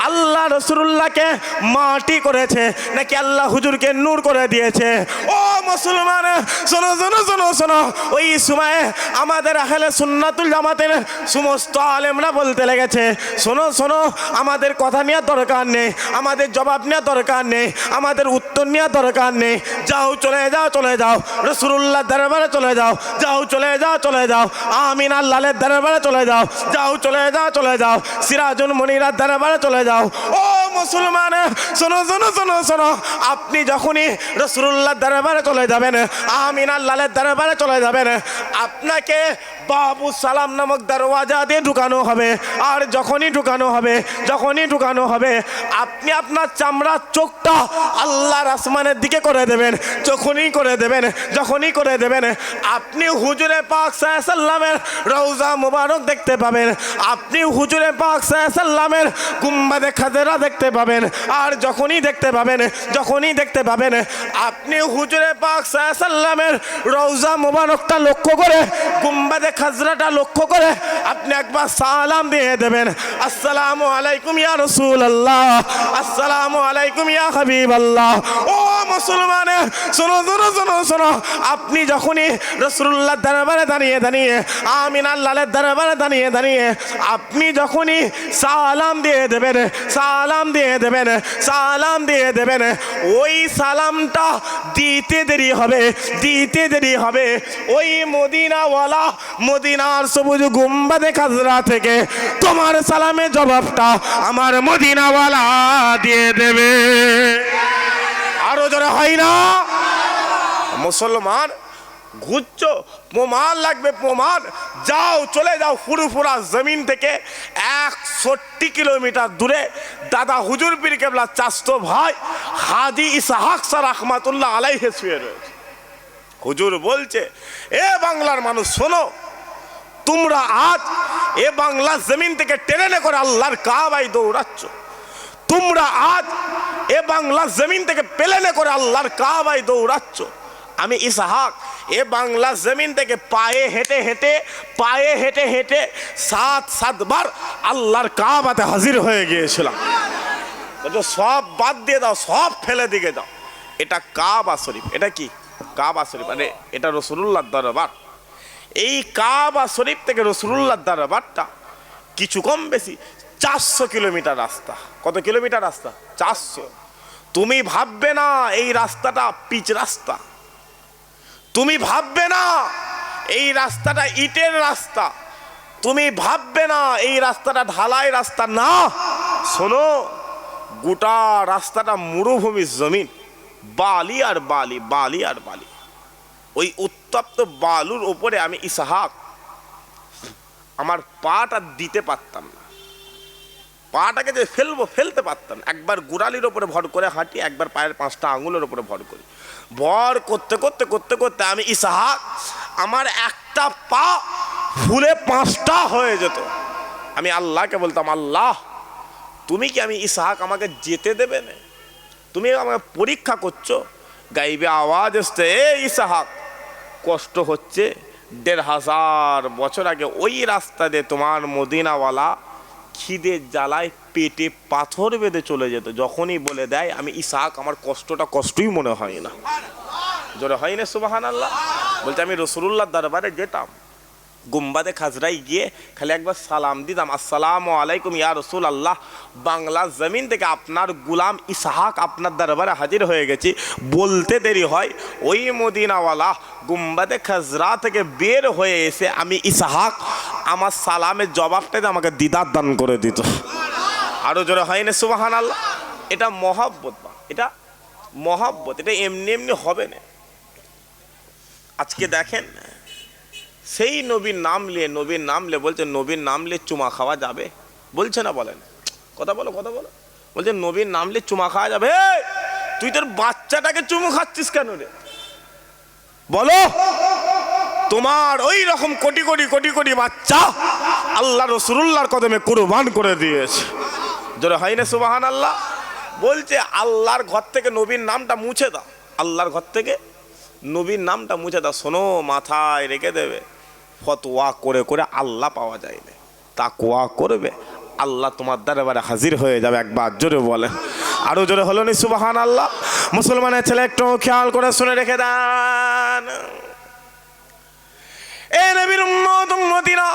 আল্লাহ রাসূলুল্লাহকে মাটি করেছে নাকি আল্লাহ হুজুরকে নূর করে দিয়েছে? ও মুসলমান, শোনো শোনো শোনো শোনো, ওই সময়ে আমাদের আহলে সুন্নাতুল জামাতের সমস্ত আলেমরা বলতে লেগেছে, শোনো শোনো, আমাদের কথা নেওয়ার দরকার নেই, আমাদের জবাব নেওয়ার দরকার নেই, আমাদের উত্তর নেওয়ার দরকার নেই, যাও চলে যাও, চলে যাও রাসূলুল্লাহর দরবারে চলে যাও, যাও চলে যাও, চলে যাও আমিন আল্লাহর দরবারে চলে যাও, যাও চলে যাও, চলে যাও সিরাজুল মুনিরার দরবারে চলে যাও। ও মুসলমান, শোনো শোনো শোনো শোনো, আপনি যখনই রাসূলুল্লাহর দরবারে চলে যাবেন, আমিন আল্লাহর দরবারে চলে যাবেন, আপনাকে বাবু সালাম নামক দরওয়াজা দিয়ে ঢুকানো হবে। আর যখনই ঢুকানো হবে আপনি আপনার চামড়ার চোখটা আল্লাহর আসমানের দিকে করে দেবেন। যখনই করে দেবেন আপনি হুজুরে পাক সাল্লাল্লাহু আলাইহি সাল্লামের রওজা মুবারক দেখতে পাবেন, আপনি হুজুরে পাক সাল্লাল্লাহু আলাইহি সাল্লামের গুম্বাদে খাজরা দেখতে পাবেন। আর যখনই দেখতে পাবেন আপনি হুজুরে পাক সাল্লাল্লাহু আলাইহি সাল্লামের রওজা মুবারকটা লক্ষ্য করে, গুম্বাদে খাজরাটা লক্ষ্য করে আপনি একবার সালাম দিয়ে দেবেন, আসসালামু আলাইকুম ইয়া রাসূলুল্লাহ, আসসালামু আলাইকুম ইয়া হাবিবাল্লাহ। ও মুসলমান, শোনো শোনো শোনো শোনো, আপনি যখনই রাসূলুল্লাহর দরবারে দাঁড়িয়ে দাঁড়িয়ে, আমিন আল্লাহর দরবারে দাঁড়িয়ে দাঁড়িয়ে আপনি যখনই সালাম দিয়ে দেবেন, সালাম দিয়ে দেবেন, সালাম দিয়ে দেবেন, ওই সালামটা দিতে দেরি হবে, দিতে দেরি হবে। ওই মদিনাওয়ালা মদিনার সবুজ গুম্বাদে খাজরা থেকে তোমার সালামের জবাবটা আমার মদিনাওয়ালা দিয়ে দেবে। আরো জোরে হয় না? মুসলমান ঘুরছো, প্রমাণ লাগবে, প্রমাণ। যাও, চলে যাও ফুরফুরা জমিন থেকে 61 কিলোমিটার দূরে দাদা হুজুর পীর কেবলা চাচতো ভাই হাজী ইসহাক শাহ রাহমাতুল্লাহ আলাইহি শুয়ে রয়েছে। হুজুর বলছে, এ বাংলার মানুষ শোনো, তোমরা আজ এ বাংলার জমিন থেকে ট্রেনে করে আল্লাহর কাবায় দৌড়াচ্ছ, তোমরা আজ এ বাংলার জমিন থেকে প্লেনে করে আল্লাহর কাবায় দৌড়াচ্ছ। আমি ইসহাক এ বাংলা জমিন থেকে পায়ে হেঁটে হেঁটে, পায়ে হেঁটে হেঁটে 7 বার আল্লাহর কাবাতে হাজির হয়ে গিয়েছিলাম। সব বাদ দিয়ে দাও, সব ফেলে দিকে দাও। এটা কাবা শরীফ। এটা কি? কাবা শরীফ। মানে এটা রাসূলুল্লাহর দরবার। এই কাবা শরীফ থেকে রাসূলুল্লাহর দরবারটা কিছু কম বেশি 400 কিলোমিটার রাস্তা। কত কিলোমিটার রাস্তা? 400। তুমি ভাববে না এই রাস্তাটা পিচ রাস্তা, তুমি ভাববে না এই রাস্তাটা ইটের রাস্তা, তুমি ভাববে না এই রাস্তাটা ঢালাই রাস্তা। না, শোনো, গোটা রাস্তাটা মরুভূমির জমিন, বালি আর বালি, বালি আর বালি। ওই উত্তপ্ত বালুর উপরে আমি ইসহাক আমার পাটা দিতে পারতাম না, পাটাকে যে ফেলবো ফেলতে পারতাম। একবার গোড়ালির ওপরে ভর করে হাঁটি, একবার পায়ের 5টা আঙুলের ওপরে ভর করি। ভর করতে করতে করতে করতে আমি ইসহাক, আমার একটা পা ফুলে 5টা হয়ে যেত। আমি আল্লাহকে বলতাম, আল্লাহ তুমি কি আমি ইসহাক আমাকে যেতে দেবে না? তুমি আমাকে পরীক্ষা করছো? গাইবে আওয়াজ আসছে, এ ইসহাক কষ্ট হচ্ছে। 1500 বছর আগে ওই রাস্তা দিয়ে তোমার মদিনাওয়ালা খিদের জ্বালায় পেটে পাথর বেঁধে চলে যেত। যখনই বলে দেয় আমি ইসহাক, আমার কষ্টটা কষ্টই মনে হয় না। জোরে হয় না সুবহানাল্লাহ? বলতে আমি রাসূলুল্লাহর দরবারে যেতাম, গুম্বাদে খাজরায় গিয়ে খালি একবার সালাম দিতাম, আসসালামু আলাইকুম ইয়া রাসূলুল্লাহ, বাংলা জমিন থেকে আপনার গুলাম ইসহাক আপনার দরবারে হাজির হয়ে গেছি। বলতে দেরি হয়, ওই মদিনাওয়ালা গুম্বাদে খাজরা থেকে বের হয়ে এসে আমি ইসহাক আমার সালামের জবাবটাতে আমাকে দিদার দান করে দিত। আরো জোরে হয় না সুবহানাল্লাহ? এটা মহব্বত, এটা মহব্বত, এটা এমনি এমনি হবে না। আজকে দেখেন, সেই নবীর নাম নিয়ে, নবীর নাম নিয়ে বলছে, নবীর নাম নিয়ে চুমা খাওয়া যাবে? বলছে না? বলেন, কথা বলো, কথা বলো। বলছে নবীর নাম নিয়ে চুমা খাওয়া যাবে? তুই তোর বাচ্চাটাকে চুমু খাচ্ছিস কেন রে? বলো, তোমার ওই রকম কোটি কোটি কোটি কোটি বাচ্চা আল্লাহ রাসূলুল্লাহর কদমে কুরবান করে দিয়েছে। জোরে হয় না সুবহানাল্লাহ? বলছে আল্লাহর ঘর থেকে নবীর নামটা মুছে দাও, আল্লাহর ঘর থেকে নবীর নামটা মুছে দাও। শোনো, মাথায় রেখে দেবে, ফতোয়া করে করে আল্লাহ পাওয়া যায় না, তাকওয়া করবে আল্লাহ তোমার দরবারে হাজির হয়ে যাবে। একবার জোরে বলে, আরো জোরে হলো নি সুবহানাল্লাহ? মুসলমানের ছেলে একটু খেয়াল করে শুনে রেখে দেন, এ নবীর উম্মত উম্মতিরা,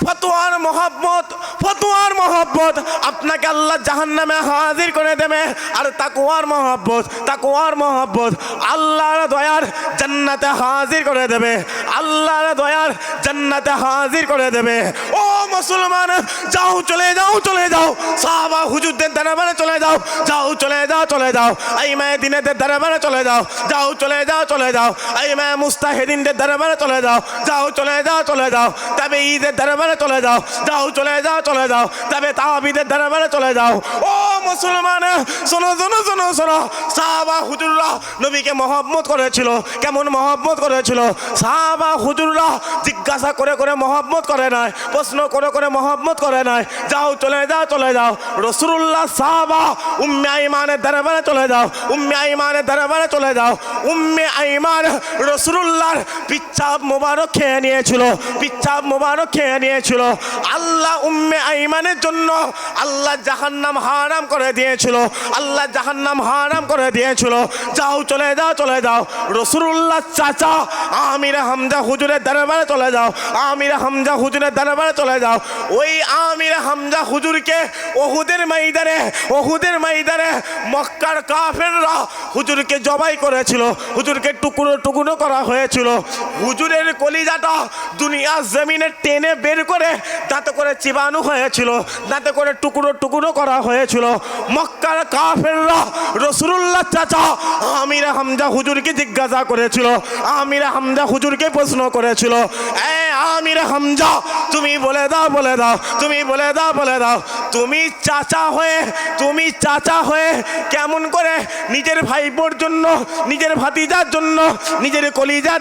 ফতোয়ার মহব্বত, ফতোয়ার মহব্বত আপনাকে আল্লাহ জাহান্নামে হাজির করে দেবে। আর তাকওয়ার মহব্বত, তাকওয়ার মহব্বত আল্লাহর দয়ার জান্নাতে হাজির করে দেবে, আল্লাহর দয়ার জান্নাতে হাজির করে দেবে। ও মুসলমান, যাও, চলে যাও, চলে যাও, সাহাবা হুজুরদের দরবারে চলে যাও, যাও, চলে যাও, চলে যাও, আইমায়ে দ্বীনের দরবারে চলে যাও, যাও, চলে যাও, চলে যাও, আইমায়ে মুস্তাহিদিনদের দরবারে চলে যাও, যাও, চলে যাও, চলে যাও, তবে ঈদের দরবারে চলে যাও, যাও, চলে যাও, চলে যাও, তবে তাওহীদের দরবারে চলে যাও। ও মুসলমান, শোনো শোনো শোনো শোনো, সাহাবা হুজুররা নবীকে মহব্বত করেছিল। কেমন মহব্বত করেছিল? সাহাবা হুজুররা জিজ্ঞাসা করে করে মহব্বত করে নাই, প্রশ্ন করে করে মহব্বত করে নাই। যাও, চলে যাও, চলে যাও, রাসূলুল্লাহ সাহাবা উম্মে আইমানের দরবারে চলে যাও, উম্মে আইমানের দরবারে চলে যাও। উম্মে আইমান রাসূলুল্লাহর পিচ্ছাপ মোবারক খেয়ে নিয়েছিল, পিচ্ছাপ মোবারক খেয়ে নিয়েছিল। আল্লাহ উম্মে আইমানের জন্য আল্লাহ জাহান্নাম হারাম করে দিয়েছিল, আল্লাহ জাহান্নাম হারাম করে দিয়েছিল। যাও চলে যাও চলে যাও, রাসূলুল্লাহ চাচা আমির হামজা হুজুরের দরবারে চলে যাও, আমির হামজা হুজুরের দরবারে চলে যাও। ওই আমির হামজা হুজুরকে ওহুদের ময়দানে মক্কার কাফেররা হুজুরকে জবাই করেছিল, হুজুরকে টুকরো টুকরো করা হয়েছিল। হুজুরের কলিজাটা দুনিয়ার জমিনে টেনে বের করে দাঁতে করে চিবানো হয়েছিল, দাঁতে করে টুকরো টুকরো করা হয়েছিল। মক্কার কাফেররা রাসূলুল্লাহ চাচা আমির হামজা হুজুরকে জিজ্ঞাসা করেছিল, আমির হামজা হুজুরকে প্রশ্ন করেছিল, এ আমির হামজা তুমি বলে দাও তুমি বলে দাও, তুমি চাচা হয়ে কেমন করে নিজের ভাইবোর জন্য, নিজের ভাতিজার জন্য নিজের কলিজা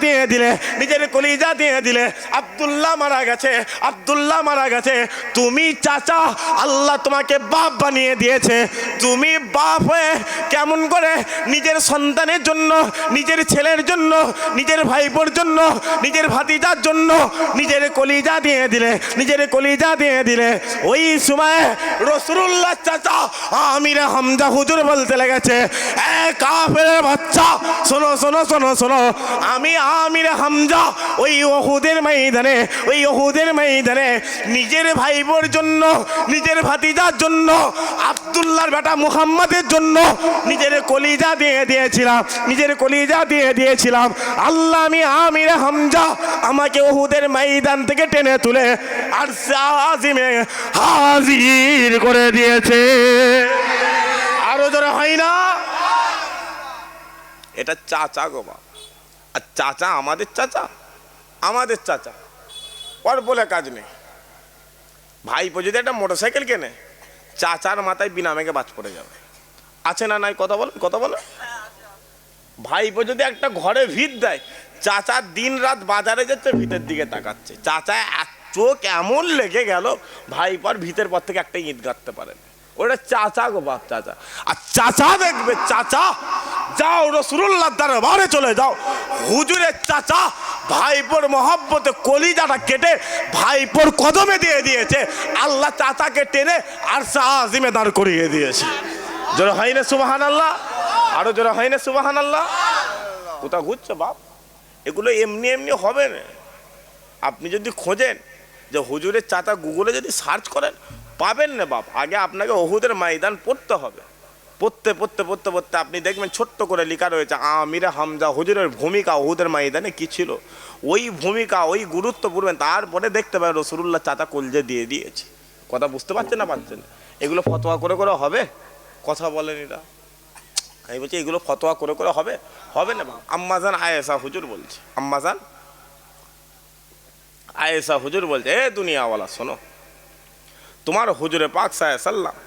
দিয়ে দিলে। আব্দুল্লাহ মারা গেছে, তুমি চাচা, আল্লাহ তোমাকে বাপ বানিয়ে দিয়েছে। তুমি বাপ হয়ে কেমন করে নিজের সন্তানের জন্য, নিজের ছেলের জন্য, নিজের ভাইবোর জন্য, নিজের ভাতিজার জন্য নিজের কলিজা দিয়ে দিলে। ওই সময় রাসূলুল্লাহ চাচা আমির হামজা হুজুর বলতে লেগেছে, এ কাফেরের বাচ্চা শোনো, আমি আমির হামজা ওই ওহুদের ময়দানে নিজের ভাইবোর জন্য, নিজের ভাতিজার জন্য, আব্দুল্লাহর বেটা মুহাম্মাদের জন্য নিজের কলিজা দিয়ে দিয়েছিলাম। আল্লাহ আমি আমির হামজা আমাকে ওহুদের ময়দান থেকে টেনে তুলে আরশে আজিমে হাজির করে দিয়েছে। আরো জোরে হয় না? এটা চাচা গো বাপ। আর চাচা আমাদের চাচা ওর বলে কাজ নেই। ভাইপো যদি একটা মোটরসাইকেল কেনে, চাচার মাথায় বিনা মেঘে বাজ পড়ে যাবে। আছে না নাই? কথা বলো। ভাইপো যদি একটা ঘরে ভিত দেয়, চাচা দিন রাত বাজারে যাচ্ছে, ভিতের দিকে তাকাচ্ছে। চাচা চোখ এমন লেগে গেল, ভাইপার ভিতের পর থেকে একটা ইট গাঁথতে পারেন। ওটা চাচা গো বাপ, চাচা। আর চাচা দেখবে, চাচা যাও রাসূলুল্লাহ দরবারে চলে যাও, হুজুরের চাচা ভাইপোর মহব্বতে কলিজাটা কেটে ভাইপোর কদমে দিয়ে দিয়েছে। আল্লাহ চাচাকে টেনে আরশে আজিমে দাঁড় করিয়ে দিয়েছে। জোরে হয় না সুবহানাল্লাহ? আরো জোরে হয় না সুবহানাল্লাহ? কোথা ঘুরছো বাপ? এগুলো এমনি হবে না। আপনি যদি খোঁজেন যে হুজুরের চাচা, গুগলে যদি সার্চ করেন পাবেন না বাপ। আগে আপনাকে ওহুদের ময়দান পড়তে হবে। পড়তে আপনি দেখবেন ছোট্ট করে লেখা রয়েছে আমির হামজা হুজুরের ভূমিকা ওহুদের ময়দানে কি ছিল। ওই ভূমিকা, ওই গুরুত্ব পড়বেন, তারপরে দেখতে পাবেন রাসূলুল্লাহ চাচা কলজে দিয়ে দিয়েছে। কথা বুঝতে পারছেন না? এগুলো ফতোয়া করে হবে? কথা বলেন এরা। আমি বলছি এগুলো ফতোয়া করে হবে না বাপ। আম্মাজান আয়েশা হুজুর বলছে, এ দুনিয়াওয়ালা শোনো, তোমার হুজুরে পাক সাল্লাল্লাহু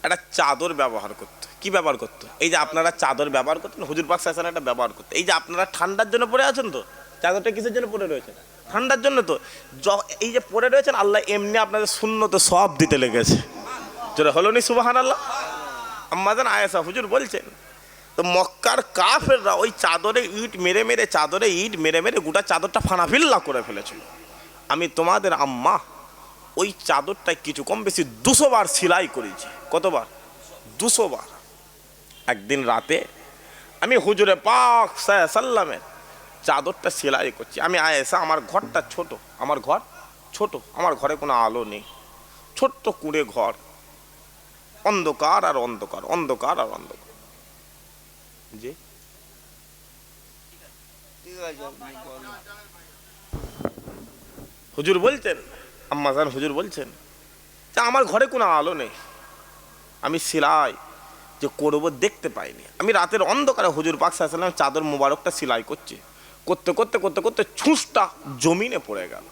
একটা চাদর ব্যবহার করতো। কি ব্যবহার করতো? এই যে আপনারা চাদর ব্যবহার করতেন, হুজুর পাক সাল্লাল্লাহু একটা ব্যবহার করতো। এই যে আপনারা ঠান্ডার জন্য পরে আছেন, তো চাদরটা কিসের জন্য পরে রয়েছেন? ঠান্ডার জন্য। তো এই যে পরে রয়েছেন, আল্লাহ এমনি আপনাদের সুন্নতে সব দিতে লেগেছে। যেটা হলো নি সুবহানাল্লাহ? আম্মাজান আয়েশা হুজুর বলছেন, তো মক্কার কাফেররা ওই চাদরে ইট মেরে গোটা চাদরটা ফানাফিল্লা করে ফেলেছিল। আমি তোমাদের আম্মা ওই চাদরটা কিছু কম বেশি 200 বার সেলাই করেছি। কতবার? 200 বার। একদিন রাতে আমি হুজুরে পাক সাল্লামের চাদরটা সেলাই করছি। আমি আয়েশা, আমার ঘরটা ছোট, আমার ঘরে কোনো আলো নেই, ছোট্ট কুঁড়ে ঘর, অন্ধকার আর অন্ধকার। জি হুজুর বলছেন, আম্মাজান হুজুর বলছেন যে আমার ঘরে কোনো আলো নেই, আমি সেলাই যে করবো দেখতে পাইনি। আমি রাতের অন্ধকারে হুজুর পাক সাল্লাল্লাহু আলাইহি ওয়াসাল্লাম চাদর মোবারকটা সেলাই করতে ছুঁচটা জমিনে পড়ে গেল।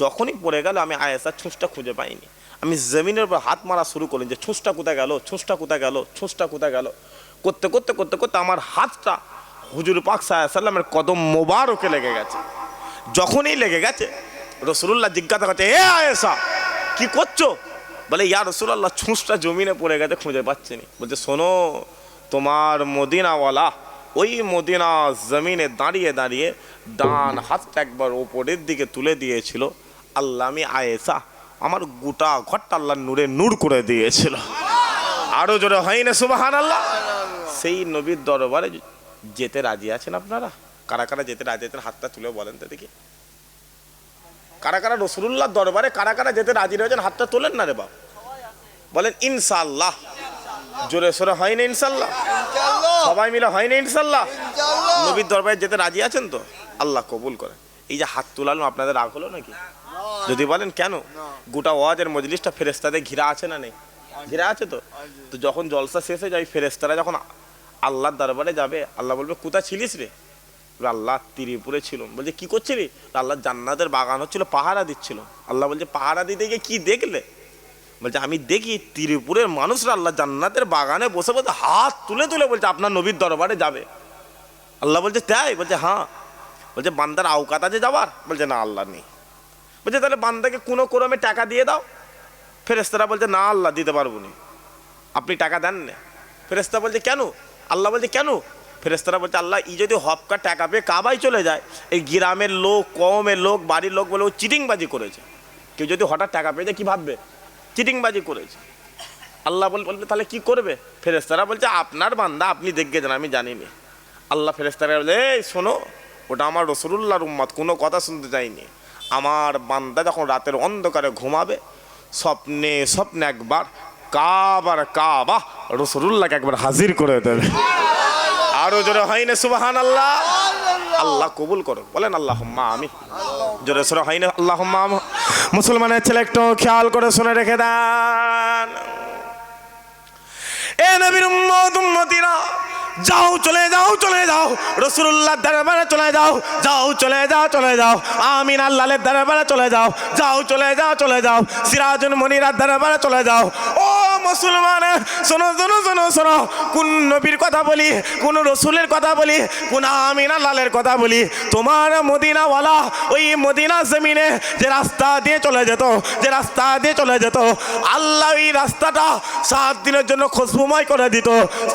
যখনই পড়ে গেল, আমি আয়েশার ছুঁচটা খুঁজে পাইনি। আমি জমিনের উপর হাত মারা শুরু করলাম যে ছুঁচটা কোথায় গেল। করতে আমার হাতটা হুজুর পাক সাল্লাল্লাহু আলাইহি ওয়াসাল্লামের কদম মোবারকে লেগে গেছে। যখনই লেগে গেছে, রাসূলুল্লাহ জিজ্ঞাসা করছে, এ আয়েশা কি করছো? বলে, ইয়া রাসূলুল্লাহ ছুঁচটা জমিনে পড়ে গেছে, খুঁজে পাচ্ছিনি। বলছে, শোনো, তোমার মদিনাওয়ালা ওই মদিনা জমিনে দাঁড়িয়ে ডান হাতটা একবার ওপরের দিকে তুলে দিয়েছিল। আল্লাহ আমি আয়েশা আমার গোটা ঘরটা আল্লাহ নূরে নূর করে দিয়েছিল। আরো জোরে হয় না সুবহানাল্লাহ। সেই নবীর দরবারে যেতে রাজি আছেন আপনারা? কারা কারা যেতে রাজি আছেন হাতটা তুলে বলেন তো দেখি। কারা কারা রাসূলুল্লাহর দরবারে কারা কারা যেতে রাজি রয়েছেন হাতটা তোলেন না রে বাপ, বলেন ইনশাআল্লাহ। জোরে সোরে হয় না ইনশাআল্লাহ? সবাই মিলে হয় না ইনশাআল্লাহ? নবীর দরবারে যেতে রাজি আছেন তো? আল্লাহ কবুল করে। এই যে হাত তোলালো আপনাদের রাগ হলো নাকি? যদি বলেন কেন, গোটা ওয়াজের মজলিসটা ফেরেশতাদের ঘিরা আছে না নেই? ঘিরা আছে তো। তো যখন জলসা শেষ হয়ে যায় ফেরেশতারা যখন আল্লাহর দরবারে যাবে, আল্লাহ বলবে কোথায় ছিলিস রে? আল্লাহ ত্রিপুরে ছিল। বলছে কি করছিলি? আল্লাহ জান্নাতের বাগান হচ্ছিল, পাহারা দিচ্ছিল। আল্লাহ বলছে পাহারা দিতে গিয়ে কি দেখলে? বলছে আমি দেখি ত্রিপুরের মানুষরা আল্লাহ জান্নাতের বাগানে বসে বসে হাত তুলে তুলে বলছে আপনার নবীর দরবারে যাবে। আল্লাহ বলছে তাই? বলছে হ্যাঁ। বলছে বান্দার আওকাত আছে যাবার? বলছে না আল্লাহ নেই। বলছে তাহলে বান্দাকে কোনো ক্রমে টাকা দিয়ে দাও। ফেরেশতারা বলছে না আল্লাহ দিতে পারবো না, আপনি টাকা দেন না। ফেরেশতা বলছে কেন? আল্লাহ বলছে কেন? ফেরেশতারা বলছে আল্লাহ ই যদি হপকা টাকা পেয়ে কাবায় চলে যায়, এই গ্রামের লোক কওমের লোক বাড়ির লোক বলে ও চিটিংবাজি করেছে। কেউ যদি হঠাৎ টাকা পেয়ে যায় কি ভাববে? চিটিংবাজি করেছে। আল্লাহ বলবে তাহলে কি করবে? ফেরেশতারা বলছে আপনার বান্দা আপনি দেখে যান, আমি জানি না। আল্লাহ ফেরেশতারা বলে এই শোনো, ওটা আমার রাসূলুল্লাহর উম্মত, কোনো কথা শুনতে চাইনি। আমার বান্দা যখন রাতের অন্ধকারে ঘুমাবে স্বপ্নে স্বপ্নে একবার কাবা রাসূলুল্লাহকে একবার হাজির করে দেবে। আরো জোরে হয় না সুবহানাল্লাহ? আল্লাহ কবুল করো, বলেন আল্লাহুম্মা আমিন। জোরে সোরে হয় না আল্লাহুম্মা আমিন? মুসলমানের ছেলে একটু খেয়াল করে শুনে রেখে দেন। এ নবীর উম্মত উম্মতিরা, যাও চলে যাও চলে যাও রাসূলুল্লাহর দরবারে চলে যাও, যাও চলে যাও চলে যাও আমিন আল্লাহর দরবারে চলে যাও, যাও চলে যাও চলে যাও সিরাজুল মুনিরার দরবারে চলে যাও। ও মুসলমান শোনো শোনো শোনো শোনো, কোন নবীর কথা বলি, কোন রাসূলের কথা বলি, কোন আমিন আল্লাহর কথা বলি? তোমার মদিনাওয়ালা ওই মদিনা জমিনে যে রাস্তা দিয়ে চলে যেত, যে রাস্তা দিয়ে চলে যেত, আল্লাহ ওই রাস্তাটা 7 দিনের জন্য খুশবুময় করে দিত,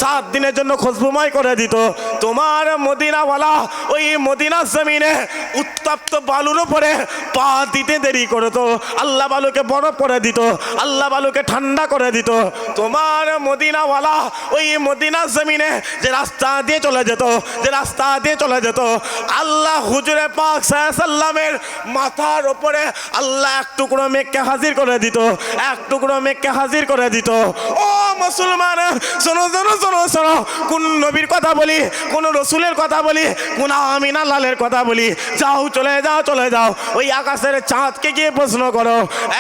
7 দিনের জন্য খুশবুময় করে দিত। তোমার মদিনাওয়ালা ওই মদিনা জমিনে উত্তপ্ত বালুর উপরে পা দিতে দেরি করতো, আল্লাহ বালুকে বরফ করে দিত, আল্লাহ বালুকে ঠান্ডা করে দিত। তোমার মদিনাওয়ালা ওই মদিনা জমিনে যে রাস্তা দিয়ে চলে যেত, যে রাস্তা দিয়ে চলে যেত, আল্লাহ হুজুরে পাক সাল্লামের মাথার উপরে আল্লাহ এক টুকরো মেঘকে হাজির করে দিত, এক টুকরো মেঘকে হাজির করে দিত। ও মুসলমান শোনো শোনো শোনো শোনো, কোন নবীর কথা বলি, কোন রসুলের কথা বলি, কোন আমিন আল্লাহর কথা বলি? যাও চলে যাও চলে যাও ওই আকাশের চাঁদকে গিয়ে প্রশ্ন করো,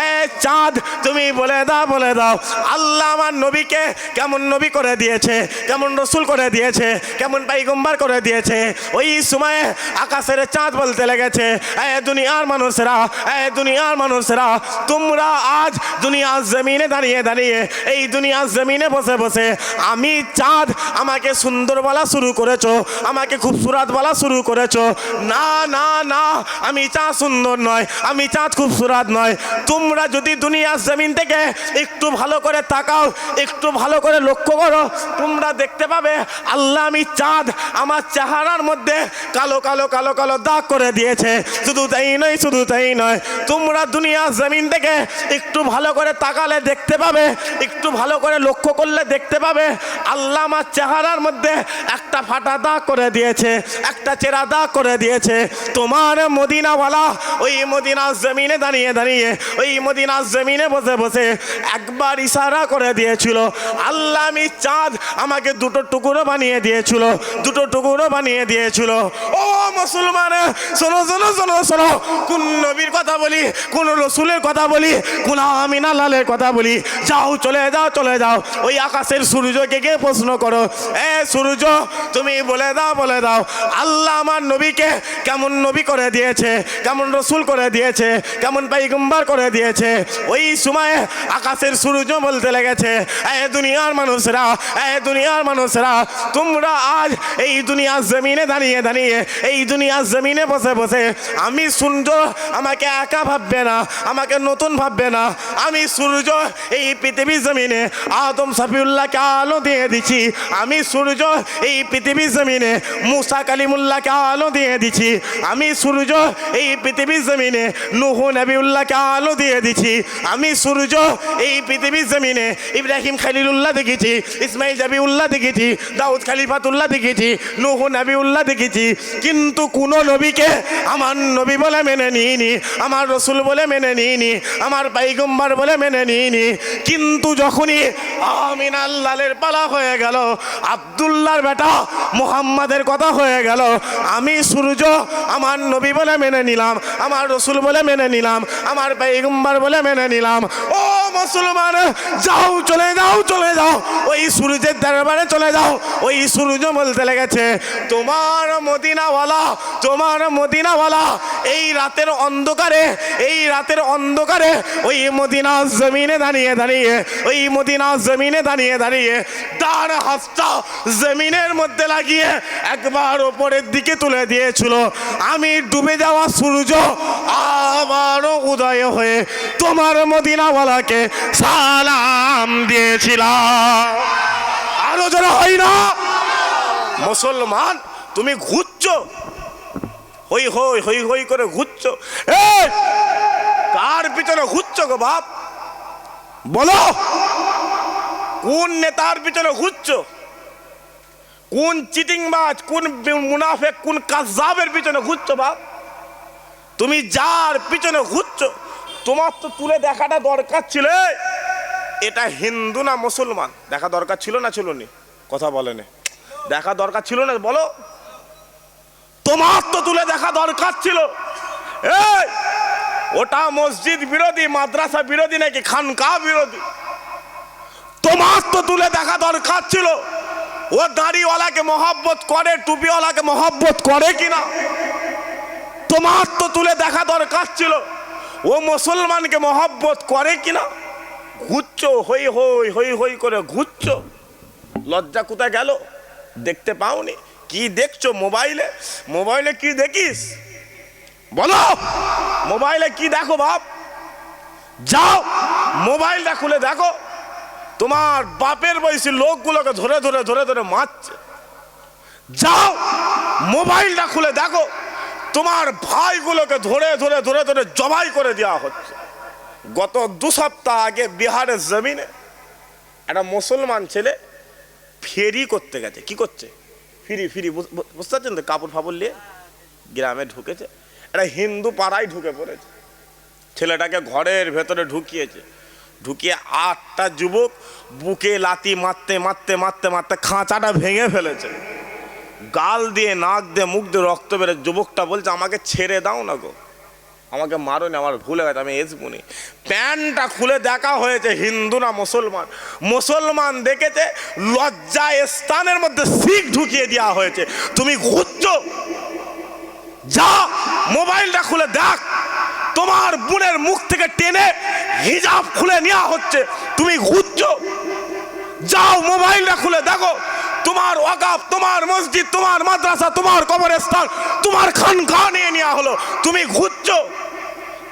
এ চাঁদ তুমি বলে দাও বলে দাও আল্লাহ আমার নবীকে কেমন নবী করে দিয়েছে, কেমন রসুল করে দিয়েছে, কেমন পয়গম্বর করে দিয়েছে। ওই সময়ে আকাশের চাঁদ বলতে লেগেছে, এ দুনিয়ার মানুষেরা, এ দুনিয়ার মানুষেরা, তোমরা আজ দুনিয়ার জমিনে দাঁড়িয়ে দাঁড়িয়ে, এই দুনিয়ার জমিনে বসে বসে আমি চাঁদ আমাকে সুন্দর বলা শুরু করেছো, আমাকে খুবসুরত বলা শুরু করেছো। না না না, আমি চাঁদ সুন্দর নয়, আমি চাঁদ খুবসুরত নয়। তোমরা যদি দুনিয়ার জমিন থেকে একটু ভালো করে তাকাও, একটু ভালো করে লক্ষ্য করো, তোমরা দেখতে পাবে আল্লাহ আমি চাঁদ আমার চেহারার মধ্যে কালো কালো কালো কালো দাগ করে দিয়েছে। শুধু তাই নয়, শুধু তাই নয়, তোমরা দুনিয়ার জমিন থেকে একটু ভালো করে তাকালে দেখতে পাবে, একটু ভালো করে লক্ষ্য করলে দেখতে পাবে আল্লাহ আমার চেহারার মধ্যে একটা ফাটা দাগ করে দিয়েছে, একটা চেরা দাগ করে দিয়েছে। তোমার মদিনাওয়ালা ওই মদিনার জমিনে দাঁড়িয়ে দাঁড়িয়ে, ওই মদিনার জমিনে বসে বসে একবার ইশারা করে দিয়েছিল, আল্লাহ আমি চাঁদ আমাকে দুটো টুকরো বানিয়ে দিয়েছিল, দুটো টুকরো বানিয়ে দিয়েছিল। ও মুসলমান শোনো শোনো শোনো শোনো, কোন নবীর কথা বলি, কোন রসুলের কথা বলি, কোন আমিন আল্লাহর কথা বলি? যাও চলে যাও চলে যাও ওই আকাশের সূর্যকে গিয়ে প্রশ্ন করো, এ সূর্য তুমি বলে দাও বলে দাও আল্লাহ আমার নবীকে কেমন নবী করে দিয়েছে, কেমন রসুল করে দিয়েছে, কেমন পয়গম্বর করে দিয়েছে। ওই সময়ে আকাশের সূর্য বলতে লেগেছে, এ দুনিয়ার মানুষরা, এ দুনিয়ার মানুষরা, তোমরা আজ এই দুনিয়ার জমিনে দাঁড়িয়ে দাঁড়িয়ে, এই দুনিয়ার জমিনে বসে বসে আমি সূর্য আমাকে একা ভাববে না, আমাকে নতুন ভাববে না। আমি সূর্য এই পৃথিবীর জমিনে আদম সফিউল্লাহকে আলো দিয়ে দিছি, আমি সূর্য এই পৃথিবীর জমিনে মুসা কালিমুল্লাহকে আলো দিয়ে দিছি, আমি সূর্য এই পৃথিবীর জমিনে নূহ নবিউল্লাহকে আলো দিয়ে দিছি, আমি সূর্য এই পৃথিবীর জমিনে ইব্রাহিম খলিলুল্লাহ দেখেছি, ইসমাইল জাবিউল্লাহ দেখেছি, দাউদ খলিফাতুল্লাহ দেখেছি, নূহ নবিউল্লাহ দেখেছি, কিন্তু কোন নবীকে আমার নবী বলে মেনে নিইনি, আমার রসুল বলে মেনে নিইনি, আমার পয়গম্বর বলে মেনে নিইনি। কিন্তু যখনই আমিনার লালের পালা হয়ে গেল, আব্দুল্লাহর বেটা মুহাম্মাদের কথা হয়ে গেল, আমি সূর্য আমার নবী বলে মেনে নিলাম, আমার রসুল বলে মেনে নিলাম, আমার পয়গম্বর বলে মেনে নিলাম। ও মুসলমান, যাও চলে যাও চলে যাও, ওই সূর্যের দরবারে চলে যাও। ওই সূর্য বলতে লেগেছে, তোমার মদিনাওয়ালা, তোমার মদিনাওয়ালা এই রাতের অন্ধকারে, এই রাতের অন্ধকারে ওই মদিনা জমিনে দাঁড়িয়ে দাঁড়িয়ে, ওই মদিনা জমিনে দাঁড়িয়ে দাঁড়িয়ে তার হাতটা জমিনের মধ্যে লাগিয়ে একবার ওপরের দিকে তুলে দিয়েছিল। আমি ডুবে যাওয়া সূর্য আবারও উদয় হয়ে তোমার মদিনাওয়ালাকে সালাম দিয়েছিলাম। আরো যারা হয় না মুসলমান, তুমি ঘুরছো, হই হই হই হই করে ঘুরছো, কার পিছনে ঘুরছো গো বাপ? বলো, কোন নেতার পিছনে ঘুরছো? কোন চিটিংবাজ, কোন মুনাফেক, কোন কাজ্জাবের পিছনে ঘুরছো বাপ? তুমি যার পিছনে ঘুরছো, তোমার তো তুলে দেখাটা দরকার ছিল। এটা হিন্দু না মুসলমান দেখা দরকার ছিল না, ছিল নি? কথা বলেনি, দেখা দরকার ছিল না? বলো, তোমার তো তুলে দেখা দরকার ছিল। ওটা মসজিদ বিরোধী, মাদ্রাসা বিরোধী নাকি খানকা বিরোধী? তোমার তো তুলে দেখা দরকার ছিল। ও দাড়িওয়ালাকে মহব্বত করে, টুপিওয়ালাকে মহব্বত করে কিনা? তোমার তো তুলে দেখা দরকার ছিল। ও মুসলমানকে মহব্বত করে কিনা? ঘুরছো, হই হই হই হই করে ঘুরছো। লজ্জা কোথায় গেল? দেখতে পাওনি? কি দেখছো মোবাইলে? মোবাইলে কি দেখিস? বলো, মোবাইলে কি দেখো বাপ? যাও মোবাইলটা খুলে দেখো, তোমার বাপের বয়সী লোকগুলোকে ধরে ধরে ধরে ধরে মারছে। যাও মোবাইলটা খুলে দেখো, তোমার ভাইগুলোকে ধরে ধরে ধরে ধরে জবাই করে দেওয়া হচ্ছে। গত 2 সপ্তাহ আগে বিহারের জমিনে একটা মুসলমান ছেলে ফেরি করতে গেছে। কি করছে? ফিরি ফিরি, বুঝতে পারছেন তো? কাপড় ফাপড় নিয়ে গ্রামে ঢুকেছে, একটা হিন্দু পাড়ায় ঢুকে পড়েছে। ছেলেটাকে ঘরের ভেতরে ঢুকিয়েছে, ঢুকিয়ে 8টা যুবক বুকে লাথি মারতে মারতে মারতে মারতে খাঁচাটা ভেঙে ফেলেছে। গাল দিয়ে, নাক দিয়ে, মুখ দিয়ে রক্ত বেড়ে যুবকটা বলছে, আমাকে ছেড়ে দাও না গো, আমাকে মারো না, আমার ভুলে গেছে, আমি এসবুনি। প্যান্টটা খুলে দেখা হয়েছে হিন্দু না মুসলমান। মুসলমান দেখেছে, লজ্জা স্থানের মধ্যে শিখ ঢুকিয়ে দেওয়া হয়েছে। তুমি ঘুরছো, যা মোবাইলটা খুলে দেখ, তোমার বোনের মুখ থেকে টেনে হিজাব খুলে নেওয়া হচ্ছে। তুমি ঘুরছো, যাও মোবাইলটা খুলে দেখো, তোমার ওয়াকাফ, তোমার মসজিদ, তোমার মাদ্রাসা, তোমার কবরস্থান, তোমার খানকা নিয়ে নেওয়া হলো। তুমি ঘুরছো।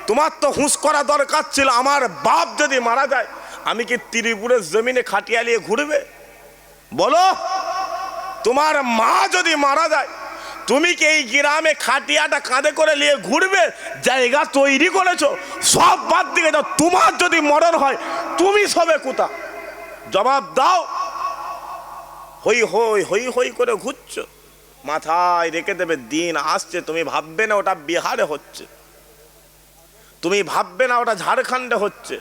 তোমার তো হুঁশ করা দরকার ছিল, আমার বাপ যদি মারা যায় আমি কি ত্রিপুরের জমিনে খাটিয়া নিয়ে ঘুরবে? বলো, তোমার মা যদি মারা যায় তুমি কি এই গ্রামে খাটিয়াটা কাঁধে করে নিয়ে ঘুরবে? জায়গা তৈরি করেছো, সব বাদ দিয়ে যাও। তোমার যদি মরণ হয় তুমি সবে কোথা? জবাব দাও। হই হই হই হই করে ঘুরছো, মাথায় রেখে দেবে দিন আসছে। তুমি ভাববে না ওটা বিহারে হচ্ছে, তুমি ভাববে না ওটা ঝাড়খণ্ডে হচ্ছে,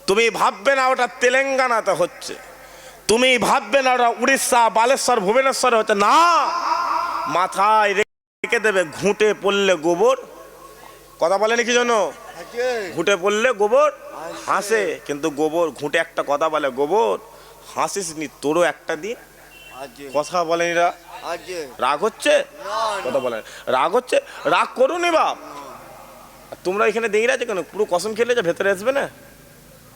তুমি ভাববে না ওটা তেলেঙ্গানাতে হচ্ছে, তুমি ভাববে না ওটা উড়িষ্যা, বালেশ্বর, ভুবনেশ্বরে হচ্ছে। না, মাথায় রেখে দেবে ঘুঁটে পড়লে গোবর। কথা বলেনি কি জন্য? ঘুঁটে পড়লে গোবর হাসে, কিন্তু গোবর ঘুঁটে একটা কথা বলে, গোবর হাসিস নি, তোরও একটা দিন। কথা বলেনি? রাগ হচ্ছে? কথা বলেন, রাগ হচ্ছে? রাগ করুনি বাপ। তোমরা এখানে দেইরা আছে কেন? পুরো কসম খেলে যে ভেতরে আসবে না?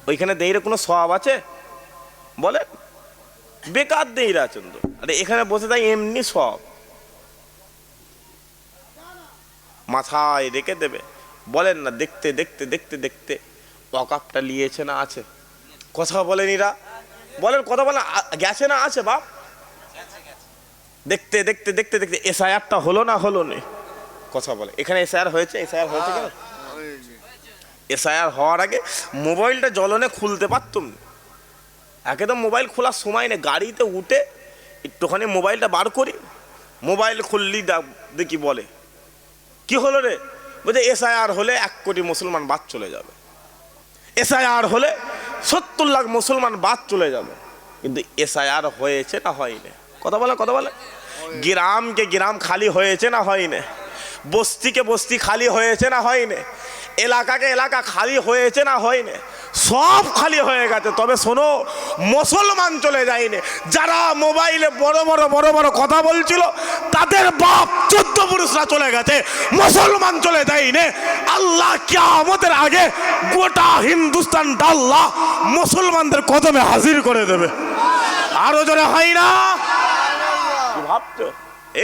ওইখানে দেইরে কোনো সওয়াব আছে? বলে বেকার দেইরা আছেন তো। আরে এখানে বসে তাই এমনি সব মাথায় রেখে দেবে। বলেন না, দেখতে দেখতে দেখতে দেখতে ওয়াকাফটা নিয়েছে না আছে? কথা বলেন এরা, বলেন কথা বলেন, গেছে না আছে বাপ? দেখতে দেখতে দেখতে দেখতে এসআইআরটা হলো না হলো না? কথা বলে এখানে এসআইআর হয়েছে? এসআইআর হয়েছে কেন? এসআইআর হওয়ার আগে মোবাইলটা জ্বলনে খুলতে পারতুম, একদম মোবাইল খোলার সময় নেই, গাড়িতে উঠে একটুখানি মোবাইলটা বার করি, মোবাইল খুললি দেখি বলে কি হলো রে, বলছে এসআইআর হলে 1 কোটি মুসলমান বাদ চলে যাবে, এসআইআর হলে 70 লাখ মুসলমান বাদ চলে যাবে। কিন্তু এসআইআর হয়েছে না হয়নি? কথা বলে কথা বলে। গ্রামকে গ্রাম খালি হয়েছে না হয়নি? বস্তিকে বস্তি খালি হয়েছে না হয়নি? এলাকাকে এলাকা খালি হয়েছে না হয়নি? সব খালি হয়ে গেছে। তবে শোনো, মুসলমান চলে যায়নি। যারা মোবাইলে বড় বড় বড় বড় কথা বলছিল তাদের বাপ 14 পুরুষরা চলে গেছে, মুসলমান চলে যায়নি। আল্লাহ কিয়ামতের আগে গোটা হিন্দুস্তানটা আল্লাহ মুসলমানদের কদমে হাজির করে দেবে। আরো জোরে হয় না? কি ভাবছো?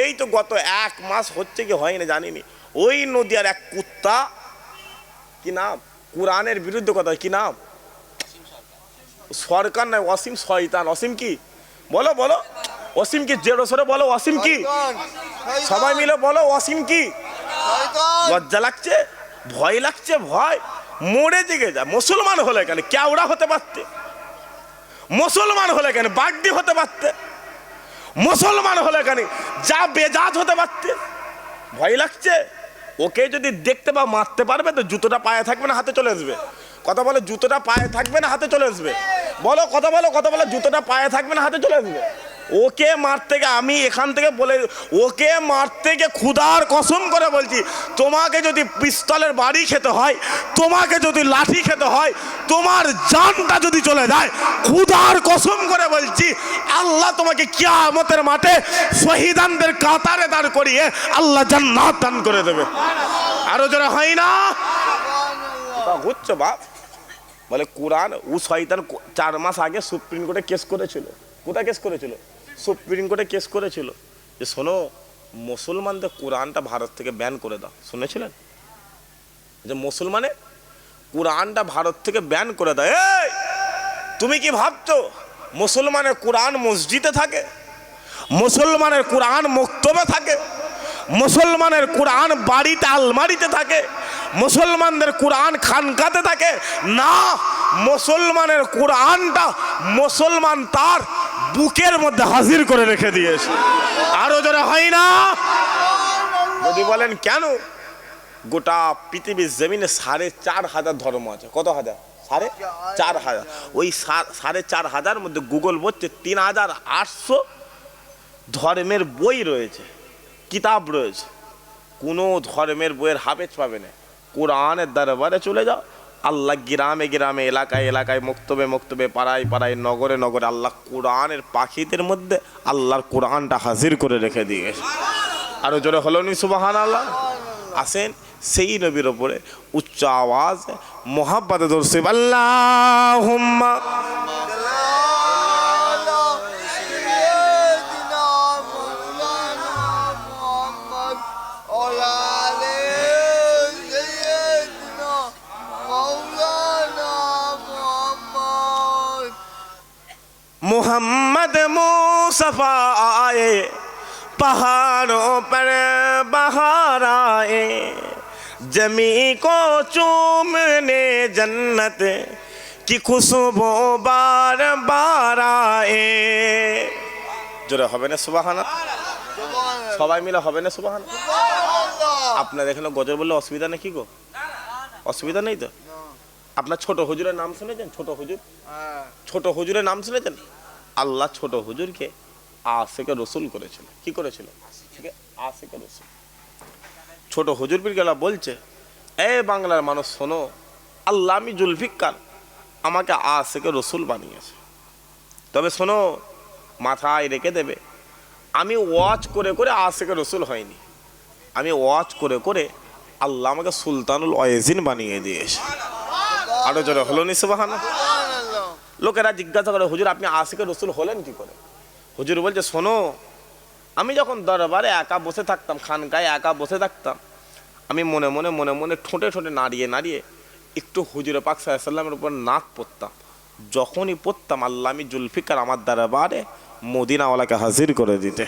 এই তো গত 1 মাস হচ্ছে কি হয়নি জানিনি, ওই নদিয়ার এক কুত্তা, কি নাম, কোরআনের বিরুদ্ধে কথা, কি নাম, সরকার নয়, অসীম শয়তান। অসীম কি বলো বলো, অসীম কি, জেরো সরে বলো, অসীম কি, সবাই মিলে বলো, অসীম কি। লজ্জা লাগছে, ভয় লাগছে, ভয় মরে জেগে যা। মুসলমান হলে কেন কেওড়া হতে পারতে? মুসলমান হলে কেন বাগদি হতে পারতে? মুসলমান হলে কেন যা বেজাজ হতে পারতে? ভয় লাগছে? ওকে যদি দেখতে বা মারতে পারবে তো জুতোটা পায়ে থাকবে না হাতে চলে আসবে? কথা বলে, জুতোটা পায়ে থাকবে না হাতে চলে আসবে? বলো কথা বলো কথা বলো, জুতোটা পায়ে থাকবে না হাতে চলে আসবে? ওকে মারতে গিয়ে আমি এখান থেকে বলে, ওকে মারতে গিয়ে খুদার কসম করে বলছি, তোমাকে যদি পিস্তলের বাড়ি খেতে হয়, তোমাকে যদি লাঠি খেতে হয়, তোমার জানটা যদি চলে যায়, খুদার কসম করে বলছি আল্লাহ তোমাকে কিয়ামতের মাঠে শহীদানদের কাতারে দাঁড় করিয়ে আল্লাহ জান্নাত দান করে দেবে। আরো যারা হয় না হচ্ছে বাপ বলে কোরআন, ও শয়তান 4 মাস আগে সুপ্রিম কোর্টে কেস করেছিল। কোথায় কেস করেছিল? সুপ্রিম কোর্টে কেস করেছিল যে শোনো, মুসলমানদের কোরআনটা ভারত থেকে ব্যান করে দাও। শুনেছিলেন যে মুসলমানের কোরআনটা ভারত থেকে ব্যান করে দাও? এই তুমি কি ভাবছো মুসলমানের কোরআন মসজিদে থাকে, মুসলমানের কোরআন মক্তবে থাকে, মুসলমানের কোরআন বাড়িতে আলমারিতে থাকে, মুসলমানদের কোরআন খানকাতে থাকে? না, মুসলমানের কোরআনটা মুসলমান তার বুকের মধ্যে হাজির করে রেখে দিয়েছে। আরো যারা হয় না? যদি বলেন কেন, গোটা পৃথিবীর জমিনে 4,500 ধর্ম আছে। কত হাজার? 4,500। ওই 4,500 মধ্যে গুগল বলছে 3,800 ধর্মের বই রয়েছে, কিতাব রয়েছে। কোনো ধর্মের বইয়ের হাফেজ পাবে না। কোরআনের দরবারে চলে যাও, আল্লাহ গ্রামে গ্রামে এলাকায় এলাকায় মক্তবে মক্তবে পাড়ায় পাড়ায় নগরে নগরে আল্লাহ কোরআনের পাখিদের মধ্যে আল্লাহর কোরআনটা হাজির করে রেখে দিয়েছে। আরো জোরে হলো নি সুবহানাল্লাহ? আসেন সেই নবীর ওপরে উচ্চ আওয়াজ মোহাব্বতে দরুদ আল্লাহুম্মা मोहम्मद मुस्तफा आए, पहाड़ों पर बहार आए, जमी को चूमने जन्नत की खुशबू बार बार आए। জোরে হবে না সুবহানাল্লাহ? সবাই মিলে হবে না সুবহানাল্লাহ? আপনার এখানে গজল বললে অসুবিধা নেই কি গো? অসুবিধা নেই তো? আপনার ছোট হুজুরের নাম শুনেছেন? ছোট হুজুর, ছোট হুজুরের নাম শুনেছেন? আল্লাহ ছোট হুজুরকে আশিকে রসুল করেছিল। কি করেছিল? আশিকে রসুল। ছোট হুজুর বিরগেলা বলছে, এ বাংলার মানুষ শোনো, আল্লাহ আমি জুলফিকার আমাকে আশিকে রসুল বানিয়েছে। তবে শোনো, মাথায় রেখে দেবে, আমি ওয়াজ করে করে আশিকে রসুল হয়নি, আমি ওয়াজ করে করে আল্লাহ আমাকে সুলতানুল ওয়াজিন বানিয়ে দিয়েছে। আরো জোরে হলো নি সুবহানাল্লাহ? লোকেরা জিজ্ঞাসা করে, হুজুর আপনি আশিকে রসুল হলেন কি করে? হুজুর বলছে, শোনো, আমি যখন দরবারে একা বসে থাকতাম, খানকায় একা বসে থাকতাম, আমি মনে মনে মনে মনে ঠোঁটে ঠোঁটে নাড়িয়ে নাড়িয়ে একটু হুজুর পাক সাল্লাল্লাহু আলাইহি ওয়াসাল্লামের উপর নাক পড়তাম। যখনই পড়তাম আল্লামী জুলফিকার আমার দরবারে মদিনাওয়ালাকে হাজির করে দিতে।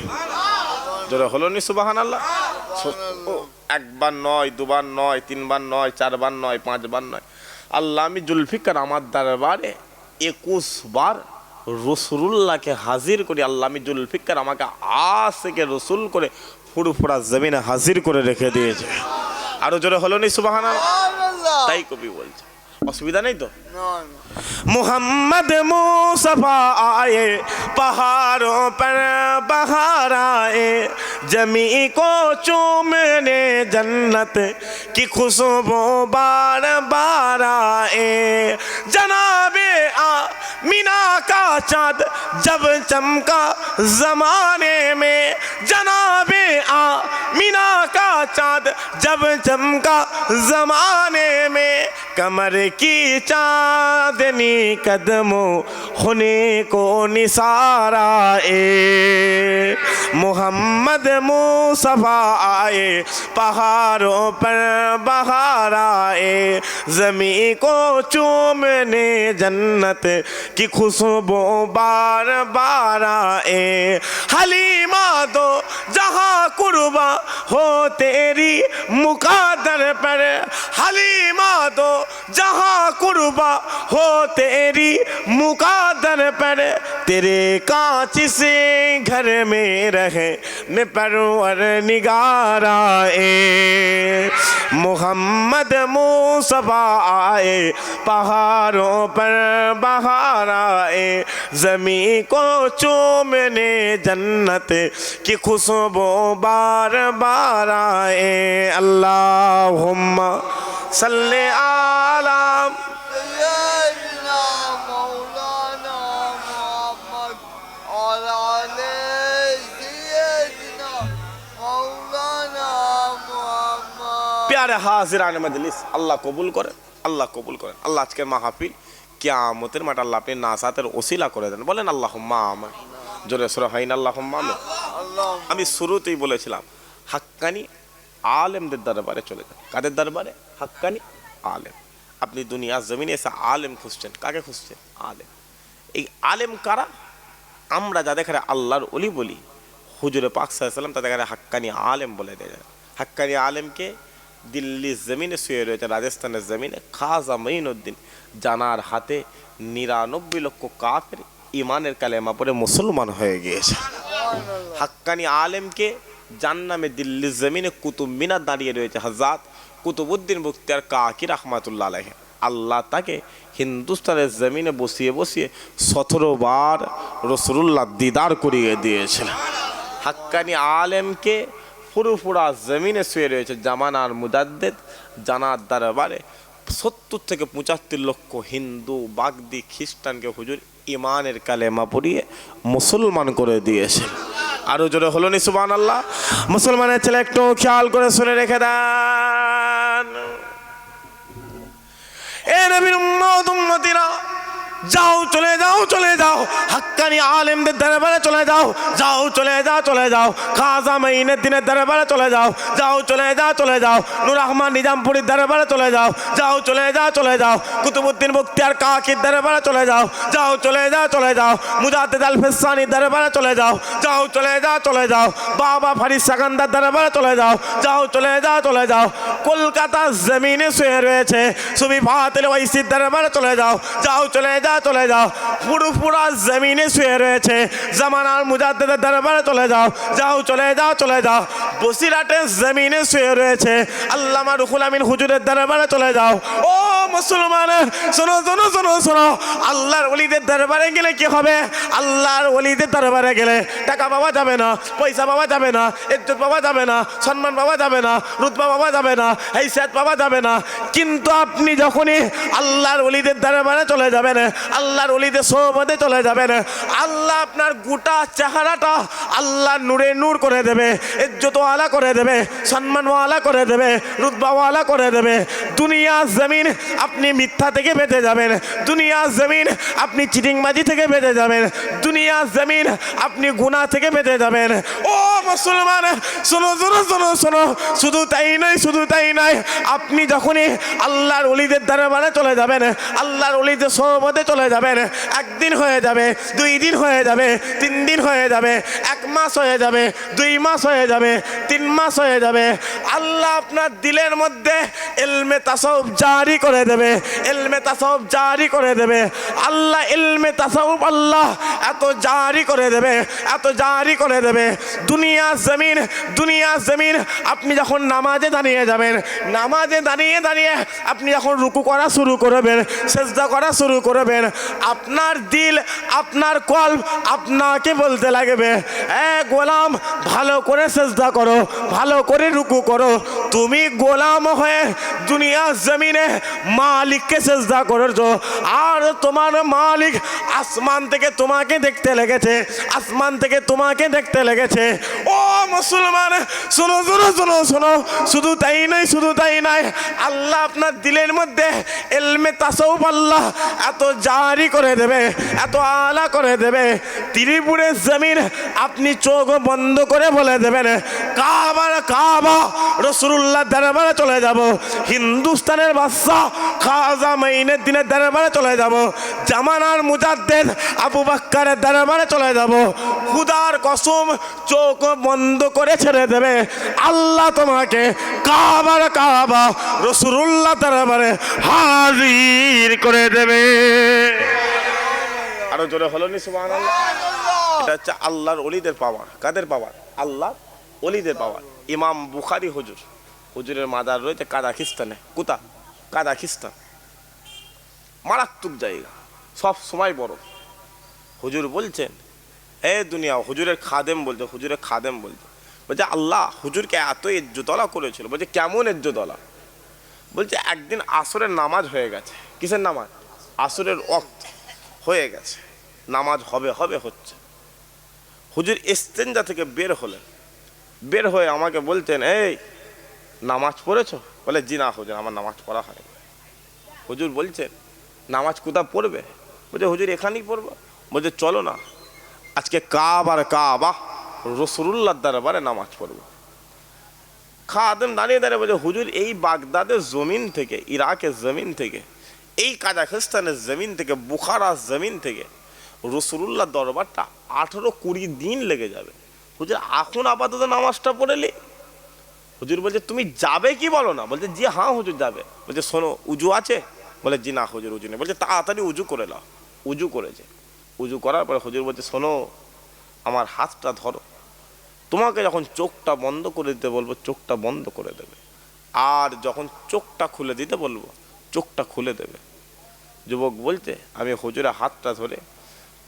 জোরে হলো নি সুবহানাল্লাহ। একবার নয়, দুবার নয়, তিনবার নয়, চারবার নয়, পাঁচবার নয়, আল্লামী জুলফিকার আমার দরবারে 21 বার রসুলুল্লাহকে হাজির করি। আল্লামী জুলফিকার আমাকে আশিকে রসুল করে ফুরফুরা জমিনে হাজির করে রেখে দিয়েছে। আরো জোরে হলো নি সুবহানাল্লাহ। তাই কবি বলছে, অসুবিধা নেই তো। मोहम्मद मुस्तफा आए पहाड़ों पर बहार आए, जमी को चूमने जन्नत की खुशबू बार बार आए। जनाबे मीना का चाँद जब चमका जमाने में, जनाबे मीना का चाँद जब चमका जमाने में, कमर की चांदनी कदमों होने को निसारा ए। मोहम्मद मुस्तफा आए पहाड़ों पर बहार आए, जमी को चूमने जन्नत की खुशबू बार बार आए। हलीमा दो जहाँ कुर्बा हो तेरी मुकादर पर, हलीमा दो जहाँ कुर्बा हो तेरी मुकादर पर, तेरे कांच से घर में रहे न परवर निगार आए। मोहम्मद मुस्तफा आए पहाड़ों पर बहार आए, जमी को चूमने जन्नत की खुशबू बार बार आए। अल्लाहुम्मा सल्ले आला
सय्यदना मौलाना मुहम्मद और आले सय्यदना मौलाना मुहम्मद।
प्यारे हाजिरान मजलिस, अल्लाह कबूल करें, আল্লাহ কবুল করেন। আল্লাহ আজকের মাহফিল কিয়ামতের মাঠে আল্লাহ আপনি নাসাতের ওসিলা করে দেন। বলেন আল্লাহুম্মা আমিন। জোরে সুরা হাইন আল্লাহুম্মা আমিন। আমি শুরুতেই বলেছিলাম হাক্কানি আলেমদের দরবারে চলে যান। কাদের দরবারে? হাক্কানি আলেম। আপনি দুনিয়ার জমিনে এসে আলেম খুঁজছেন, কাকে খুঁজছেন? আলেম। এই আলেম কারা? আমরা যাদের এখানে আল্লাহর ওলি বলি, হুজুরে পাক সাল্লাল্লাহু আলাইহি ওয়াসাল্লাম তাদের এখানে হাক্কানি আলেম বলে দেয়। হাক্কানি আলেমকে দিল্লির জমিনে শুয়ে রয়েছে, রাজস্থানের জমিনে খাজা মঈনুদ্দিন জানার হাতে 99 লক্ষ কাফের ইমানের কালেমা পড়ে মুসলমান হয়ে গিয়েছে। হাক্কানি আলেমকে জান্নামে দিল্লির জমিনে কুতুব মিনার দাঁড়িয়ে রয়েছে হযরত কুতুবউদ্দিন বখতিয়ার কাকি রাহমাতুল্লাহ আলাইহি। আল্লাহ তাকে হিন্দুস্তানের জমিনে বসিয়ে বসিয়ে 17 বার রাসূলুল্লাহ দিদার করিয়ে দিয়েছিলেন। হাক্কানি আলেমকে ফুরফুরা জমিনে শুয়ে রয়েছে জামানার মুজাদ্দিদ জানার দরবারে 70 থেকে 75 লক্ষ হিন্দু বাগদি খ্রিস্টানকে হুজুর ইমানের কালেমা পড়িয়ে মুসলমান করে দিয়েছে। আরো জোরে হলো নি সুবহানাল্লাহ। মুসলমানের ছেলে একটু খেয়াল করে শুনে রেখে দেন। এ নবীর উম্মত উম্মতিরা, যাও চলে যাও চলে যাও হাক্কানি আলেমদের দরবারে চলে যাও, যাও চলে যাও চলে যাও খাজা মঈনুদ্দিনের দরবারে চলে যাও, যাও চলে যাও চলে যাও নূর আহমদ নিজামপুরীর দরবারে চলে যাও, যাও চলে যাও চলে যাও কুতুবউদ্দিন বখতিয়ার কাকির দরবারে চলে যাও, যাও চলে যাও চলে যাও মুজাদ্দিদ আল ফিসানির দরবারে চলে যাও, যাও চলে যাও চলে যাও বাবা ফরিদ সাকান্দার দরবারে চলে যাও, যাও চলে যাও চলে যাও কলকাতার জমিনে শুয়ে রয়েছে সুফি ফাতিল ওয়াইসির দরবারে চলে যাও, যাও চলে যাও চলে যাও ফুরফুরা জমিনে শুয়ে রয়েছে জামানার মুজাদ্দিদের দরবারে চলে যাও, যাও চলে যাও চলে যাও বসিরহাটের জমিনে শুয়ে রয়েছে আল্লামা রুহুল আমিন হুজুরের দরবারে চলে যাও। ও মুসলমান, শোনো শোনো শোনো শোনো, আল্লাহর ওলিদের দরবারে গেলে কি হবে? আল্লাহর ওলিদের দরবারে গেলে টাকা পাওয়া যাবে না, পয়সা পাওয়া যাবে না, ইজ্জত পাওয়া যাবে না, সম্মান পাওয়া যাবে না, রুতবা পাওয়া যাবে না, হাইসিয়ত পাওয়া যাবে না। কিন্তু আপনি যখনই আল্লাহর ওলিদের দরবারে চলে যাবেন, আল্লাহর ওলিদের সোহবতে চলে যাবেন, আল্লাহ আপনার গোটা চেহারাটা আল্লাহ নূরে নূর করে দেবে, ইজ্জতওয়ালা করে দেবে, সম্মানওয়ালা করে দেবে, রুতবাওয়ালা করে দেবে। দুনিয়া জমিন আপনি মিথ্যা থেকে বেঁচে যাবেন, দুনিয়া জমিন আপনি চিটিংবাজি থেকে বেঁচে যাবেন, দুনিয়া জমিন আপনি গুনাহ থেকে বেঁচে যাবেন। ও মুসলমান, শোনো শোনো শোনো শোনো, শুধু তাই নয়, শুধু তাই নয়, আপনি যখনই আল্লাহর ওলিদের দরবারে চলে যাবেন, আল্লাহর ওলিদের সোহবতে চলে যাবেন, একদিন হয়ে যাবে, 2 দিন হয়ে যাবে, 3 দিন হয়ে যাবে, 1 মাস হয়ে যাবে, 2 মাস হয়ে যাবে, 3 মাস হয়ে যাবে, আল্লাহ আপনার দিলের মধ্যে ইলমে তাসাউফ জারি করে দেবে, ইলমে তাসাউফ জারি করে দেবে। আল্লাহ ইলমে তাসাউফ আল্লাহ এত জারি করে দেবে, এত জারি করে দেবে। দুনিয়া জমিন আপনি যখন নামাজে দাঁড়িয়ে যাবেন, নামাজে দাঁড়িয়ে দাঁড়িয়ে আপনি যখন রুকু করা শুরু করবেন, সেজদা করা শুরু করবেন, আপনার দিল, আপনার কলব আপনাকে বলতে লাগবে, এ গোলাম ভালো করে সেজদা করো, ভালো করে রুকু করো। তুমি গোলাম হয়ে দুনিয়া জমিনে মালিককে সেজদা করেছো, আর তোমার মালিক আসমান থেকে তোমাকে দেখতে লেগেছে, আসমান থেকে তোমাকে দেখতে লেগেছে। ও মুসলমান, শোনো শোনো শোনো শোনো, শুধু তাই নয়, শুধু তাই নয়, আল্লাহ আপনার দিলের মধ্যে ইলমে তাসাউফ আল্লাহ এত জারি করে দেবে, এত আলা করে দেবে, ত্রিপুরের জমিন আপনি চোখ বন্ধ করে বলে দেবেন, কাবার কাবা রাসূলুল্লাহ দরবারে চলে যাব, হিন্দুস্তানের বাদশাহ খাজা মাইনুদ্দিনের দরবারে চলে যাব, জামানার মুজাদ্দেদ আবু বকরের দরবারে চলে যাব। খুদার কসম, চোখ বন্ধ করে ছেড়ে দেবে, আল্লাহ তোমাকে কাবার কাবা রাসূলুল্লাহ দরবারে হাজির করে দেবে। আরো জোরে হলো নি সুবহানাল্লাহ। এটা হচ্ছে আল্লাহর ওলিদের পাওয়ার। কাদের পাওয়ার? আল্লাহ ওলিদের পাওয়ার। ইমাম বুখারী হুজুরের মাজার রয়েছে কাজাখিস্তানে। কোথা? কাজাখিস্তান। মারাত্মক জায়গা, সব সময় বড়। হুজুর বলছেন, এ দুনিয়া, হুজুরের খাদেম বলছে, হুজুরের খাদেম বলছে, বলছে আল্লাহ হুজুরকে এত ইজ্জতওয়ালা করেছিল। বলছে কেমন ইজ্জতওয়ালা? বলছে একদিন আসরের নামাজ হয়ে গেছে। কিসের নামাজ? আসরের ওয়াক্ত হয়ে গেছে, নামাজ হবে হবে হচ্ছে। হুজুর ইস্তেঞ্জা থেকে বের হলেন, বের হয়ে আমাকে বলতেন, এই নামাজ পড়েছো? বলে জি না হুজুর, আমার নামাজ পড়া হয়নি। হুজুর বলছেন নামাজ কোথা পড়বে? বলছে হুজুর এখানেই পড়বো। বলছে চলো না, আজকে কাবার কাবা রাসূলুল্লাহ দরবারে নামাজ পড়বো। খাদেম দাঁড়িয়ে দাঁড়িয়ে বলছে হুজুর এই বাগদাদের জমিন থেকে, ইরাকের জমিন থেকে, এই কাজাখস্তানের জমিন থেকে, বুখারার জমিন থেকে রাসূলুল্লাহ দরবারটা 18-20 দিন লেগে যাবে। হুজুর এখন আপাতত নামাজটা পড়েলি। হুজুর বলছে তুমি যাবে কি বলো না? বলছে জি হ্যাঁ হুজুর যাবে। বলছে শোনো উজু আছে? বলে জি না হুজুর উজু নেই। বলছে তাড়াতাড়ি উজু করে নাও। উজু করেছে। উজু করার পরে হুজুর বলছে শোনো আমার হাতটা ধরো, তোমাকে যখন চোখটা বন্ধ করে দিতে বলবো চোখটা বন্ধ করে দেবে, আর যখন চোখটা খুলে দিতে বলবো চোখটা খুলে দেবে। যুবক বলছে আমি হুজুরের হাতটা ধরে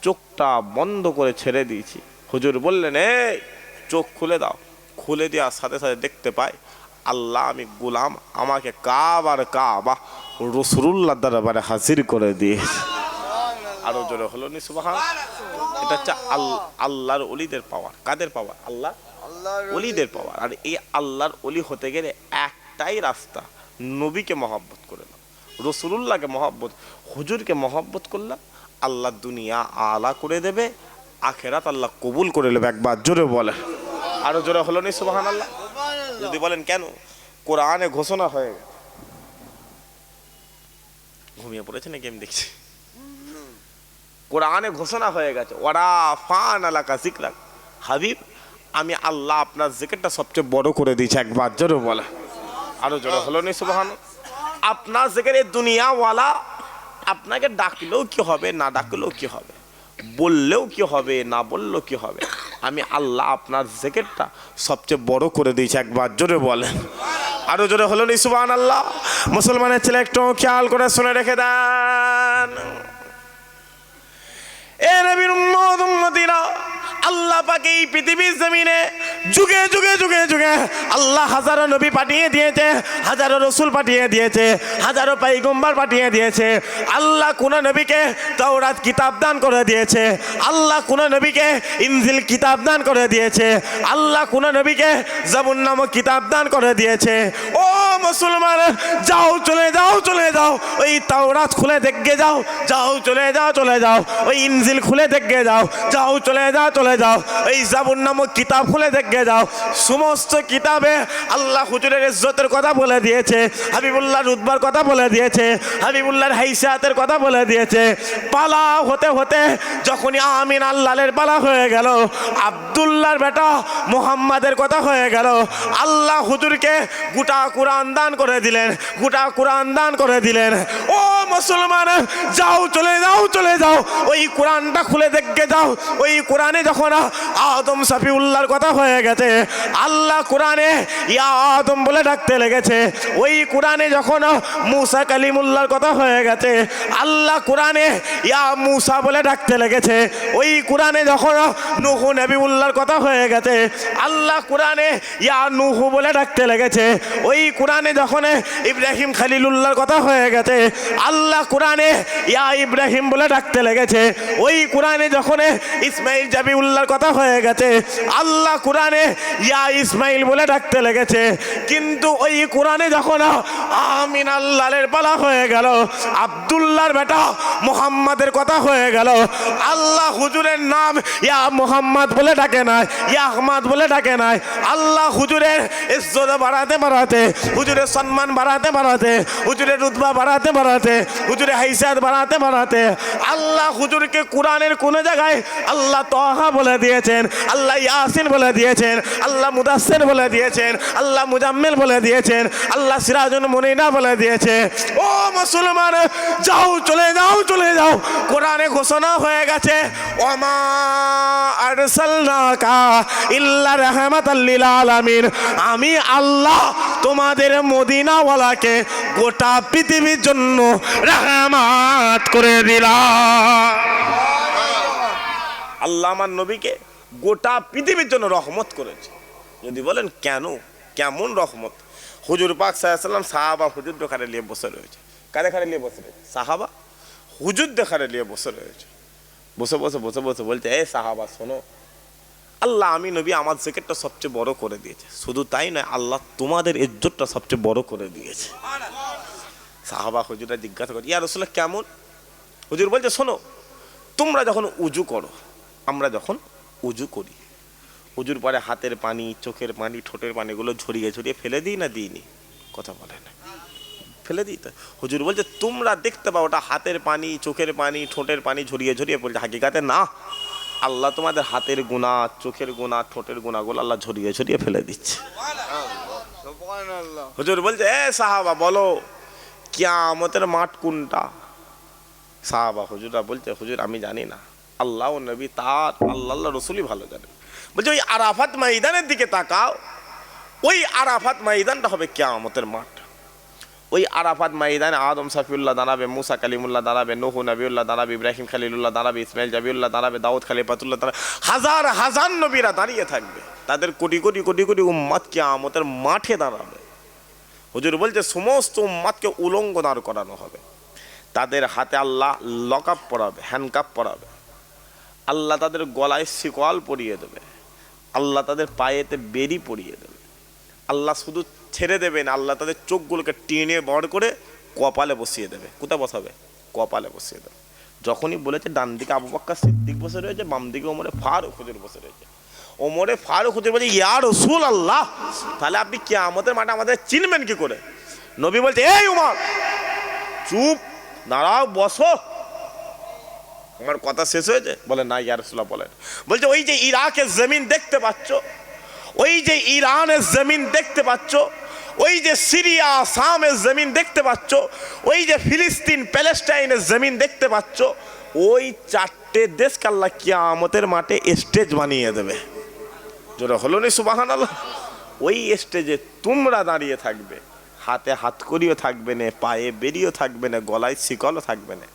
চোখটা বন্ধ করে ছেড়ে দিয়েছি। হুজুর বললেন এই চোখ খুলে দাও। খুলে দেওয়ার সাথে সাথে দেখতে পাই আল্লাহ আমি গোলাম আমাকে কাবার কাবা রাসূলুল্লাহ দরবারে হাজির করে দিয়েছে। আরো জোরে হলো নি সুবহান। এটা হচ্ছে আল্লাহর ওলিদের পাওয়ার। কাদের পাওয়ার? আল্লাহ ওলিদের পাওয়ার। আর এই আল্লাহর ওলি হতে গেলে একটাই রাস্তা, নবীকে মহব্বত করে নাও, রাসূলুল্লাহকে মহব্বত, হুজুরকে মহব্বত করলাম, আল্লাহ দুনিয়া আলা করে দেবে, আখেরাত আল্লাহ কবুল করে নেবে। একবার জোরে বলে। আরো জোরে হলো নি সুবহানাল্লাহ। যদি বলেন কেন? কোরআনে ঘোষণা হয়ে গেছে। ঘুমিয়ে পড়েছে নাকি আমি দেখছি? কোরআনে ঘোষণা হয়ে গেছে, ওরা ফান আলাকা যিকরাক, হাবিব আমি আল্লাহ আপনার জিকিরটা সবচেয়ে বড় করে দিয়েছি। একবার জোরে বলে। আরো জোরে হলো নি সুবহানাল্লাহ। আপনার জিকির এই দুনিয়াওয়ালা আপনাকে ডাকলেও কি হবে, না ডাকলেও কি হবে, বললেও কি হবে, না বললেও কি হবে, আমি আল্লাহ আপনার জিকিরটা সবচেয়ে বড় করে দিয়েছি। একবার জোরে বলেন। আরো জোরে হলো নি সুবহানাল্লাহ। মুসলমানের ছেলে একটু খেয়াল করে শুনে রেখে দেন, এ নবীর উম্মত উম্মতিরা, আল্লাহ পাক এই পৃথিবীর জমিনে যুগে যুগে যুগে যুগে আল্লাহ হাজারো নবী পাঠিয়ে দিয়েছে, হাজারো রসুল পাঠিয়ে দিয়েছে, হাজারো পয়গম্বর পাঠিয়ে দিয়েছে। আল্লাহ কোন নবীকে তাওরাত কিতাব দান করে দিয়েছে, আল্লাহ কোন নবীকে ইনজিল কিতাব দান করে দিয়েছে, আল্লাহ কোন নবীকে জাবুর নামক কিতাব দান করে দিয়েছে। ও মুসলমান, যাও চলে যাও চলে যাও, ওই তাওরাত খুলে দেখে যাও, যাও চলে যাও চলে যাও, ওই ইনজিল খুলে দেখে যাও, যাও চলে যাও চলে যাও, ওই জাবুর নামক কিতাব খুলে দেখে যাও। সমস্ত কিতাবে আল্লাহ হুজুরের ইজ্জতের কথা বলে দিয়েছে, হাবিবুল্লাহ রুতবার কথা বলে দিয়েছে, হাবিবুল্লাহর হাইসিয়াতের কথা বলে দিয়েছে। পালা হতে হতে যখনই আমিন আল্লাহর পালা হয়ে গেল, আব্দুল্লাহর বেটা মুহাম্মাদের কথা হয়ে গেল, আল্লাহ হুজুরকে গোটা কোরআন দান করে দিলেন, গোটা কোরআন দান করে দিলেন। ও মুসলমান, যাও চলে যাও চলে যাও, ওই কোরআনটা খুলে দেখে যাও। ওই কোরআনে যখন আদম সাফিউল্লাহর কথা হয়ে গেছে, আল্লাহ কোরআনে ইয়া আদম বলে ডাকতে লেগেছে। ওই কোরআনে যখন মুসা কালিমুল্লাহর কথা হয়ে গেছে, আল্লাহ কোরআনে ইয়া মুসা বলে ডাকতে লেগেছে। ওই কোরআনে যখন নূহ নবিউল্লাহর কথা হয়ে গেছে, আল্লাহ কোরআনে ইয়া নূহ বলে ডাকতে লেগেছে। ওই কোরআনে যখন ইব্রাহিম খলিলুল্লাহর কথা হয়ে গেছে, আল্লাহ কোরআনে ইয়া ইব্রাহিম বলে ডাকতে লেগেছে। ওই কোরআনে যখন ইসমাইল জাবিউল্লাহর কথা হয়ে গেছে, আল্লাহ কোরআনে ইয়া ইসমাইল বলে ডাকতে লেগেছে। কিন্তু ওই কোরআনে যখন আমিন আল্লাহর পালা হয়ে গেল, আব্দুল্লাহর বেটা মুহাম্মাদের কথা হয়ে গেল, আল্লাহ হুজুরের নাম ইয়া মুহাম্মদ বলে ডাকে নাই, ইয়া আহমদ বলে ডাকে নাই। আল্লাহ হুজুরের ইজ্জত বাড়াতে বাড়াতে, হুজুরের সম্মান বাড়াতে বাড়াতে, হুজুরের রুতবা বাড়াতে বাড়াতে, হুজুরের হাইসিয়াত বাড়াতে বাড়াতে, আল্লাহ হুজুরকে কোরআনের কোন জায়গায় আল্লাহ তাহা বলে দিয়েছেন, আল্লাহ ইয়াসিন বলে দিয়েছেন, আল্লাহ মুদাসসির বলে দিয়েছেন, আল্লাহ মুজাম্মিল বলে দিয়েছেন, আল্লাহ সিরাজুল মুনিরা বলে দিয়েছে। ও মুসলমান, যাও চলে যাও চলে যাও, কোরআনে ঘোষণা হয়ে গেছে, ওমা আরসালনাকা ইল্লা রাহমাতাল লিল আলামিন। আমি আল্লাহ তোমাদের মদিনাওয়ালাকে গোটা পৃথিবীর জন্য রহমত করে দিলাম। আল্লাহ আমার নবীকে গোটা পৃথিবীর জন্য রহমত করেছে। যদি বলেন কেন, কেমন রহমত? হুজুর পাক সাল্লাল্লাহু আলাইহি ওয়াসাল্লাম সাহাবা হুজুর দেখারে নিয়ে বসে রয়েছে। কারে খারে নিয়ে বসে রয়েছে? সাহাবা হুজুর দেখারে নিয়ে বসে রয়েছে। বসে বসে বসে বসে বলছে, এ সাহাবা শোনো, আল্লাহ আমি নবী আমার জিকিরটা সবচেয়ে বড় করে দিয়েছে। শুধু তাই নয়, আল্লাহ তোমাদের ইজ্জতটা সবচেয়ে বড় করে দিয়েছে। সাহাবা হুজুরা জিজ্ঞাসা করে, ইয়া রাসূলুল্লাহ কেমন? হুজুর বলছে, শোনো, তোমরা যখন উজু করো, আমরা যখন উজু করি, উজুর পরে হাতের পানি, চোখের পানি, ঠোঁটের পানিগুলো ঝরিয়ে ঝরিয়ে ফেলে দিই না দিইনি? কথা বলে না, ফেলে দিই তো। হুজুর বলছে, তোমরা দেখতে পাও ওটা হাতের পানি, চোখের পানি, ঠোঁটের পানি ঝরিয়ে ঝরিয়ে পড়ছে, হাকিকাতে না, আল্লাহ তোমাদের হাতের গুনাহ, চোখের গুনাহ, ঠোঁটের গুনাহগুলো আল্লাহ ঝরিয়ে ঝরিয়ে ফেলে দিচ্ছে। হুজুর বলছে, এ সাহাবা বলো, কিয়ামতের মাঠ কোনটা? সাহাবা হুজুরা বলছে, হুজুর আমি জানি না, আল্লাহ ও নবী তার, আল্লাহ রসুলই ভালো জানেন। বলছে, ওই আরাফাত ময়দানের দিকে তাকাও, ওই আরাফাত ময়দানটা হবে কিয়ামতের মাঠ। ওই আরাফাত ময়দানে আদম সাফিউল্লাহ দাঁড়াবে, মুসা কালিমুল্লাহ দাঁড়াবে, নূহ নবিউল্লাহ দাঁড়াবে, ইব্রাহিম খলিলুল্লাহ দাঁড়াবে, ইসমাইল জাবিউল্লাহ দাঁড়াবে, দাউদ খলিফাতুল্লাহ দাঁড়াবে, হাজার হাজার নবীরা দাঁড়িয়ে থাকবে, তাদের কোটি কোটি কোটি কোটি উম্মাত কিয়ামতের মাঠে দাঁড়াবে। হুজুর বলছে, সমস্ত উম্মাতকে উলঙ্গ দাঁড় করানো হবে, তাদের হাতে আল্লাহ লকআপ পরাবে, হ্যান্ডকাপ পরাবে, আল্লাহ তাদের গলায় শিকল পরিয়ে দেবে, আল্লাহ তাদের পায়েতে বেরি পরিয়ে দেবে, আল্লাহ শুধু ছেড়ে দেবেন, আল্লাহ তাদের চোখগুলোকে টেনে বড় করে কপালে বসিয়ে দেবে। কোথায় বসাবে? কপালে বসিয়ে দেবে। যখনই বলেছে ডান দিকে আবু বকর সিদ্দিক বসে রয়েছে, বাম দিকে ওমরে ফারুক হুজুর বসে রয়েছে। ওমরে ফারুক হুজুর বলছে, ইয়া রাসূলুল্লাহ, তাহলে আপনি কিয়ামতের মাঠে আমাদের চিনবেন কি করে? নবী বলছে, এই উমর চুপ, দাঁড়াও, বসো। আমার কথা শেষ হয়েছে? বলে না ইয়া রাসূলুল্লাহ বলেন। বলছে, ওই যে ইরাকের জমিন দেখতে পাচ্ছ, ওই যে ইরানের জমিন দেখতে পাচ্ছ, ওই যে সিরিয়া শামের জমিন দেখতে পাচ্ছ, ওই যে ফিলিস্তিন প্যালেস্টাইনের জমিন দেখতে পাচ্ছ, ওই চারটে দেশকে আল্লাহ কিয়ামতের মাঠে স্টেজ বানিয়ে দেবে। জোরে হলো নি সুবহানাল্লাহ? ওই স্টেজে তোমরা দাঁড়িয়ে থাকবে, হাতে হাত করিও থাকবে না, পায়ে বেরিয়েও থাকবে না, গলায় শিকলও থাকবে না,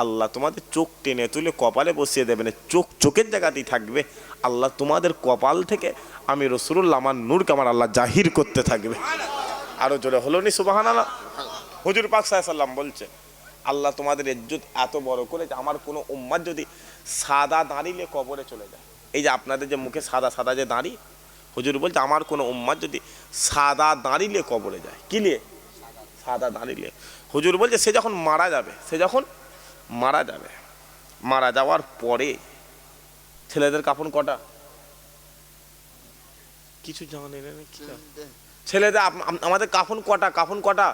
আল্লাহ তোমাদের চোখ টেনে তুলে কপালে বসিয়ে দেবেন, চোখ চোখের জায়গাতেই থাকবে। আল্লাহ তোমাদের কপাল থেকে আমি রসুলুল্লাহ আমার নূরকে আমার আল্লাহ জাহির করতে থাকবে। আরো জোরে হলো নি সুবহানাল্লাহ। হুজুর পাক সাল্লাল্লাহু আলাইহি ওয়াসাল্লাম বলছে, আল্লাহ তোমাদের ইজ্জত এত বড় করে যে আমার কোনো উম্মত যদি সাদা দাঁড়িয়ে কবরে চলে যায়, এই যে আপনাদের যে মুখে সাদা সাদা যে দাঁড়ি, হুজুর বলছে আমার কোনো উম্মত যদি সাদা দাঁড়িয়ে কবরে যায়, কি নিয়ে? সাদা দাঁড়িয়ে। হুজুর বলছে সে যখন মারা যাবে, মারা যাওয়ার পরে ছেলেদের কাফন কটা? কিছু জানে না কি ছেলেদের আমাদের কাফন কটা?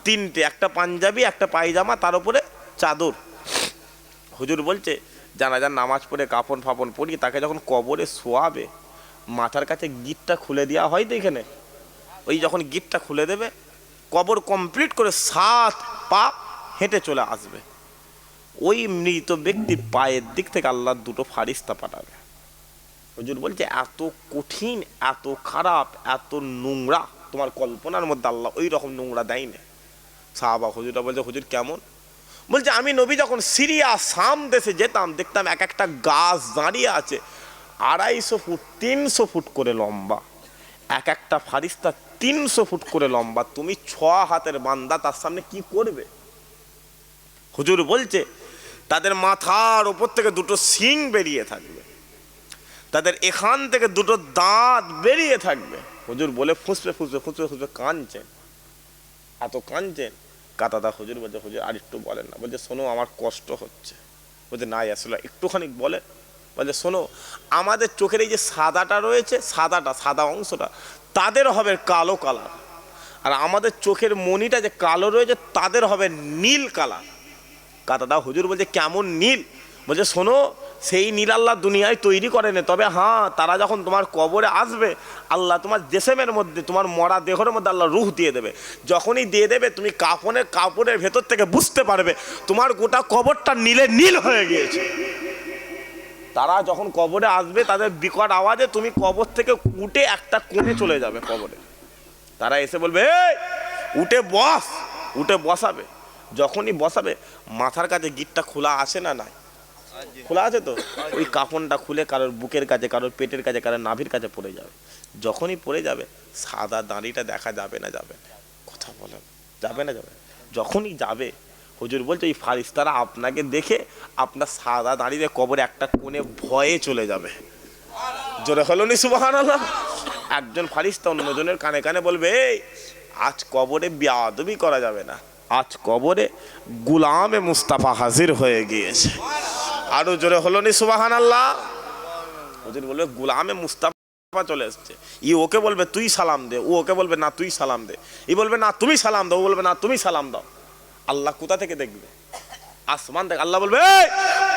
তিনটে, একটা পাঞ্জাবি, একটা পায়জামা, তার উপরে চাদর। হুজুর বলছে জানাজার নামাজ পড়ে কাফন ফাফন পড়ি তাকে যখন কবরে শোয়াবে, মাথার কাছে গিটটা খুলে দেওয়া হয় তো এখানে, ওই যখন গিটটা খুলে দেবে কবর কমপ্লিট করে 7 পা হেঁটে চলে আসবে। ওই মৃত ব্যক্তির পায়ের দিক থেকে আল্লাহ 2 ফারিস্তা পাঠাবে। হুজুর বলছে এত কঠিন, এত খারাপ, এত নোংরা তোমার কল্পনার মধ্যে আল্লাহ ওই রকম নোংরা দেয়নি। সাহাবা হুজুররা বলছে হুজুর কেমন? বলছে আমি নবী যখন সিরিয়া শাম দেশে যেতাম দেখতাম এক একটা গাছ দাঁড়িয়ে আছে 250 ফুট 300 ফুট করে লম্বা, এক একটা ফারিস্তা 300 ফুট করে লম্বা। তুমি 6 হাতের বান্দা, তার সামনে কি করবে? হুজুর বলছে তাদের মাথার উপর থেকে 2 শিং বেরিয়ে থাকবে, তাদের এখান থেকে 2 দাঁত বেরিয়ে থাকবে। হুজুর বলে ফুসফে কাঁদছেন, এত কাঁদছেন। কাতাদা হুজুর বলছে হুজুর আর একটু বলেন না। বলছে শোনো আমার কষ্ট হচ্ছে। বলছে না আসলে একটুখানি বলে। বলছে শোনো আমাদের চোখের এই যে সাদাটা রয়েছে, সাদা অংশটা তাদের হবে কালো কালার, আর আমাদের চোখের মণিটা যে কালো রয়েছে তাদের হবে নীল কালার। কাতাদা হুজুর বলছে কেমন নীল? বলছে শোনো সেই নীল আল্লাহ দুনিয়ায় তৈরি করেনি, তবে হ্যাঁ তারা যখন তোমার কবরে আসবে আল্লাহ তোমার জেসেমের মধ্যে, তোমার মরা দেহের মধ্যে আল্লাহ রূহ দিয়ে দেবে। যখনই দিয়ে দেবে তুমি কাপড়ের ভেতর থেকে বুঝতে পারবে তোমার গোটা কবরটা নীলে নীল হয়ে গিয়েছে। তারা যখন কবরে আসবে তাদের বিকট আওয়াজে তুমি কবর থেকে উঠে একটা কোণে চলে যাবে কবরে। তারা এসে বলবে এই উঠে বস, উঠে বসাবে। যখনই বসাবে মাথার কাছে গিটটা খোলা আসে না? নাই, খোলা আছে তো। ওই কাফনটা খুলে কারোর বুকের কাছে, কারোর পেটের কাছে, কারোর নাভির কাছে পড়ে যাবে। যখনই পড়ে যাবে সাদা দাঁড়িটা দেখা যাবে না? যাবে না? কথা বলেন যাবে না? যাবে। যখনই যাবে হুজুর বলছে ওই ফারিস্তারা আপনাকে দেখে আপনার সাদা দাঁড়িয়ে কবরে একটা কোণে ভয়ে চলে যাবে। জোরে হলো নি সুবহানাল্লাহ। একজন ফারিস্তা অন্যজনের কানে কানে বলবে এই আজ কবরে বেয়াদবি করা যাবে না, আজ কবরে গুলামে মুস্তাফা হাজির হয়ে গিয়েছে। আরো জোরে হলো নি সুবহানাল্লাহ। হুজুর বলবে গুলামে মুস্তাফা চলে এসছে। ওকে বলবে তুই সালাম দে, ও ওকে বলবে না তুই সালাম দে, বলবে না তুমি সালাম দাও, ও বলবে না তুমি সালাম দাও। আল্লাহ কোথা থেকে দেখবে? আসমান থেকে। আল্লাহ বলবে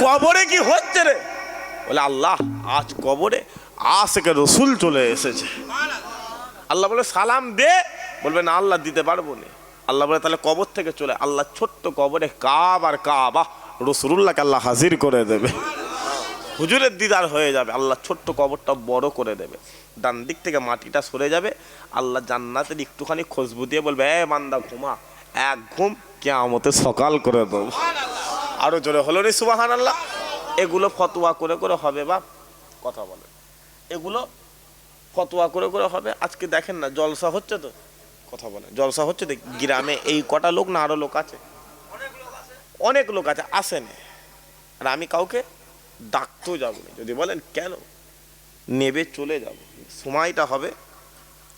কবরে কি হচ্ছে রে? বলে আল্লাহ আজ কবরে আশিকে রসুল চলে এসেছে। আল্লাহ বলে সালাম দে, বলবে না আল্লাহ দিতে পারবো না। আল্লাহ বলে তাহলে কবর থেকে চলে। আল্লাহ ছোট্ট কবরে কাবা রসুলুল্লাহকে আল্লাহ হাজির করে দেবে। হুজুরের দিদার হয়ে যাবে। আল্লাহ ছোট্ট কবরটা বড় করে দেবে, ডান দিক থেকে মাটিটা সরে যাবে। আল্লাহ জান্নাতের একটুখানি খুশবু দিয়ে বলবে এ বান্দা ঘুমা, এক ঘুম কিয়ামতে সকাল করে দেবো। আরো জোরে হলো রে সুবহানাল্লাহ। এগুলো ফতোয়া করে করে হবে বাপ, কথা বলে এগুলো ফতোয়া করে করে হবে। আজকে দেখেন না জলসা হচ্ছে তো, কথা বলে জলসা হচ্ছে তো গ্রামে, এই কটা লোক না আরো লোক আছে? অনেক লোক আছে, আসেন। আর আমি কাউকে ডাকতেও যাবো না। যদি বলেন কেন, নেবে চলে যাব, সময়টা হবে।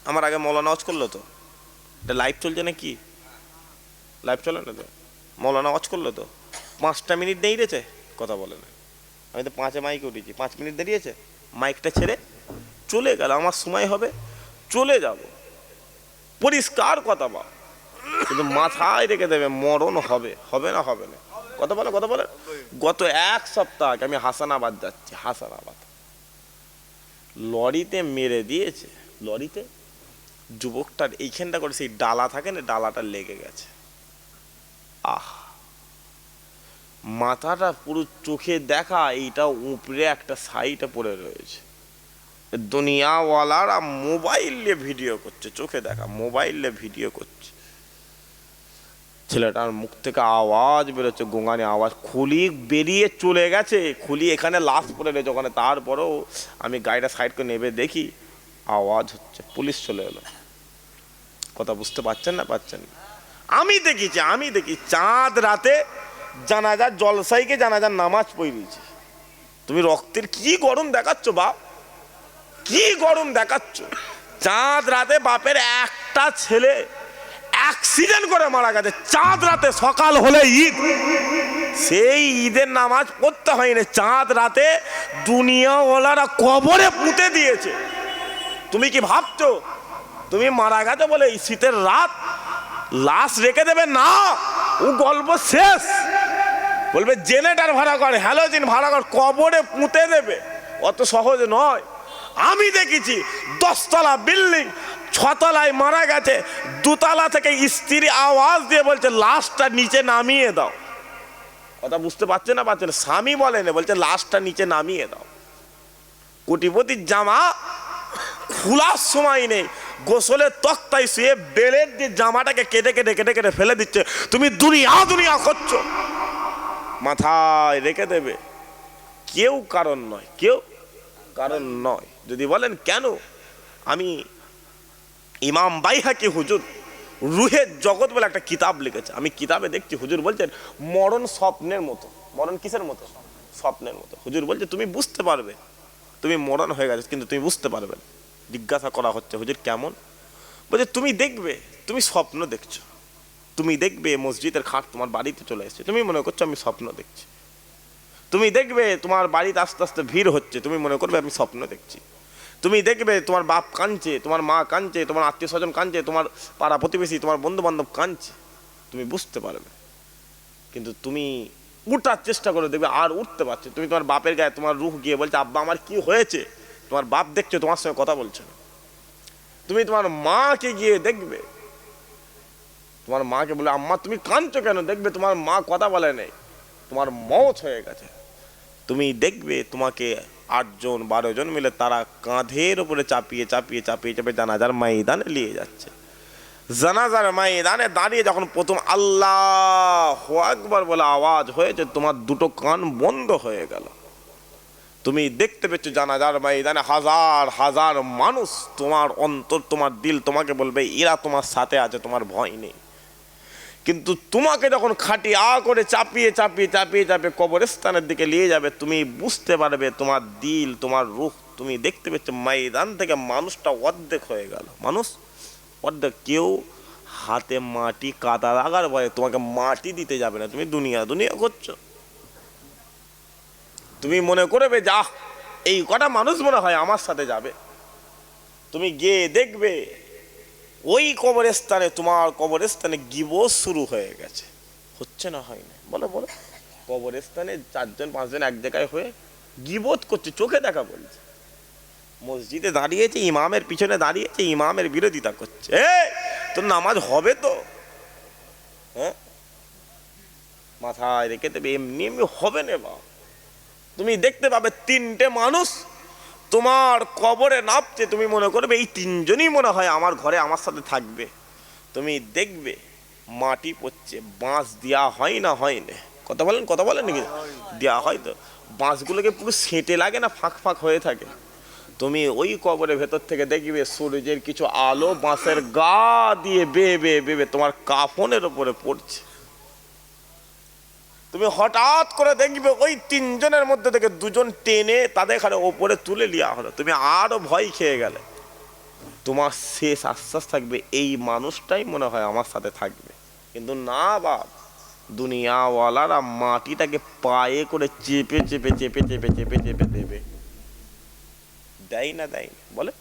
আমার আগে মৌলানা ওয়াজ করলো তো, এটা লাইভ চলছে না কি? লাইভ চলে না তো? মৌলানা ওয়াজ করলো তো, 5টা মিনিট দাঁড়িয়েছে, কথা বলে না। আমি তো 5-এ মাইকে উঠেছি, 5 মিনিট দাঁড়িয়েছে, মাইকটা ছেড়ে চলে গেল। আমার সময় হবে চলে যাব, পরিষ্কার কথা বল। কিন্তু মাথায় রেখে দেবে মরণ হবে, হবে না? হবে না? কথা বলে কথা বলে। গত 1 সপ্তাহ আগে আমি হাসানাবাদ যাচ্ছি, হাসানাবাদ লরিতে মেরে দিয়েছে। লরিতে যুবকটার এইখানটা করে সেই ডালা থাকে না, ডালাটা লেগে গেছে। মাথাটা পুরো চোখে দেখা, এইটা উপরে একটা সাইডে পড়ে রয়েছে। দুনিয়াওয়ালারা মোবাইল নিয়ে ভিডিও করছে, চোখে দেখা মোবাইল নিয়ে ভিডিও করছে। ছেলেটার মুখ থেকে আওয়াজ বেরোচ্ছে, গোঙানি আওয়াজ। খুলি বেরিয়ে চলে গেছে, খুলি এখানে লাশ পড়ে রয়েছে ওখানে। তারপরেও আমি গাড়িটা সাইড করে নেবে দেখি আওয়াজ হচ্ছে, পুলিশ চলে এলো। কথা বুঝতে পারছেন না পাচ্ছেন না? আমি দেখি চাঁদ রাতে জানাজার জলসাইকে জানাজার নামাজ পড়িয়েছি। তুমি রক্তের কি গরম দেখাচ্ছ বাপ, কি গরম দেখাচ্ছ? চাঁদ রাতে বাপের একটা ছেলে অ্যাক্সিডেন্ট করে মারা গেছে, চাঁদ রাতে, সকাল হলে ঈদ, সেই ঈদের নামাজ পড়তে হয়নি, চাঁদ রাতে দুনিয়াওয়ালারা কবরে পুঁতে দিয়েছে। তুমি কি ভাবছো তুমি মারা গেছে বলে এই শীতের রাত লাশ রেখে দেবে? না, ও গল্প শেষ। বলবে জেনারেটর ভাড়া কর, হ্যালোজিন ভাড়া কর, কবরে পুঁতে দেবে। অত সহজ নয়। আমি দেখেছি 10 তলা বিল্ডিং, 6 তলায় মারা গেছে, 2 তলা থেকে স্ত্রী আওয়াজ দিয়ে বলছে লাশটা নিচে নামিয়ে দাও। কথা বুঝতে পারছে না পারছে না? স্বামী বলেন, বলছে লাশটা নিচে নামিয়ে দাও। কোটিপতির জামা খোলার সময় নেই, গোসলের তক্তায় শুয়ে বেলের দিয়ে জামাটাকে কেটে কেটে কেটে কেটে ফেলে দিচ্ছে। তুমি দুনিয়া করছো, মাথায় রেখে দেবে। কেউ কারণ নয়, কেউ কারণ নয়। যদি বলেন কেন, আমি ইমাম বাইহাকি হুজুর রুহের জগৎ বলে একটা কিতাব লিখেছে, আমি কিতাবে দেখছি হুজুর বলছেন মরণ স্বপ্নের মতো। মরণ কিসের মতো? স্বপ্নের মতো। হুজুর বলছে তুমি বুঝতে পারবে তুমি মরণ হয়ে গেছে, কিন্তু তুমি বুঝতে পারবে না। জিজ্ঞাসা করা হচ্ছে হুজুর কেমন? বলছে তুমি দেখবে তুমি স্বপ্ন দেখছো, তুমি দেখবে মসজিদের খাট তোমার বাড়িতে চলে এসেছে, তুমি মনে করছো আমি স্বপ্ন দেখছি। তুমি দেখবে তোমার বাড়িতে আস্তে আস্তে ভিড় হচ্ছে, তুমি মনে করবে আমি স্বপ্ন দেখছি। তুমি দেখবে তোমার বাপ কাঁদছে, তোমার মা কাঁদছে, তোমার আত্মীয় স্বজন কাঁদছে, তোমার পাড়া প্রতিবেশী, তোমার বন্ধু বান্ধব কাঁদছে, তুমি বুঝতে পারবে। কিন্তু তুমি উঠার চেষ্টা করে দেখবে আর উঠতে পারছে। তুমি তোমার বাপের গায়ে তোমার রুহ গিয়ে বলছে আব্বা আমার কি হয়েছে, তোমার বাপ দেখছো তোমার সঙ্গে কথা বলছে না। তুমি তোমার মাকে গিয়ে দেখবে, তোমার মাকে বলে আম্মা তুমি কাঁদছো কেন, দেখবে তোমার মা কথা বলে নেই, তোমার মওত হয়ে গেছে। তুমি দেখবে তোমাকে 8 জন 12 জন মিলে তারা কাঁধের উপরে চাপিয়ে চাপিয়ে চাপিয়ে চাপিয়ে জানাজার ময়দানে নিয়ে যাচ্ছে। জানাজার ময়দানে দাঁড়িয়ে যখন প্রথম আল্লাহু আকবার বলে আওয়াজ হয়েছে, তোমার দুটো কান বন্ধ হয়ে গেল। তুমি দেখতে পেচ্ছ জানাজার ময়দানে হাজার হাজার মানুষ, তোমার অন্তর তোমার দিল তোমাকে বলবে এরা তোমার সাথে আছে, তোমার ভয় নেই। কিন্তু তোমাকে যখন খাটিয়া করে চাপিয়ে চাপিয়ে চাপিয়ে চাপিয়ে কবরস্থানের দিকে নিয়ে যাবে, তুমি বুঝতে পারবে তোমার দিল তোমার রূহ, তুমি দেখতে পেচ্ছ ময়দান থেকে মানুষটা অর্ধেক হয়ে গেল। মানুষ অর্ধেক। কেউ হাতে মাটি কাদা লাগার ভয়ে তোমাকে মাটি দিতে যাবে না, তুমি দুনিয়া করছো। তুমি মনে করবে যা এই কটা মানুষ মনে হয় আমার সাথে যাবে। তুমি গিয়ে দেখবে ওই কবরস্থানে, তোমার কবরস্থানে গিবত শুরু হয়ে গেছে। হচ্ছে না হয় না? বলো বলো। কবরস্থানে 4 জন 5 জন এক জায়গায় হয়ে গিবত করছে, চোখে দেখা বলছে। মসজিদে দাঁড়িয়েছে, ইমামের পিছনে দাঁড়িয়েছে, ইমামের বিরোধিতা করছে। তোর নামাজ হবে তো? হ্যাঁ, মাথায় রেখে দেবে, এমনি এমনি হবে না বা। তুমি দেখতে পাবে 3টে মানুষ তোমার কবরে নামছে, তুমি মনে করবে এই 3 জনই মনে হয় আমার ঘরে আমার সাথে থাকবে। তুমি দেখবে মাটি পড়ছে, বাঁশ দেওয়া হয় না? হয় না? কথা বলেন নাকি? দেওয়া হয় তো। বাঁশগুলোকে পুরো সেঁটে লাগে না, ফাঁক ফাঁক হয়ে থাকে। তুমি ওই কবরের ভেতর থেকে দেখবে সূর্যের কিছু আলো বাঁশের গা দিয়ে বেয়ে বেয়ে তোমার কাফনের উপরে পড়ছে। তুমি হঠাৎ করে দেখবে ওই 3 জনের মধ্যে থেকে 2 জন টেনে তাদের এখানে ওপরে তুলে নেওয়া হলো। তুমি আরো ভয় খেয়ে গেলে। তোমার শেষ আশ্বাস থাকবে এই মানুষটাই মনে হয় আমার সাথে থাকবে। কিন্তু না বাপ, দুনিয়াওয়ালারা মাটিটাকে পায়ে করে চেপে চেপে চেপে চেপে চেপে চেপে দেবে। দেয় না বলে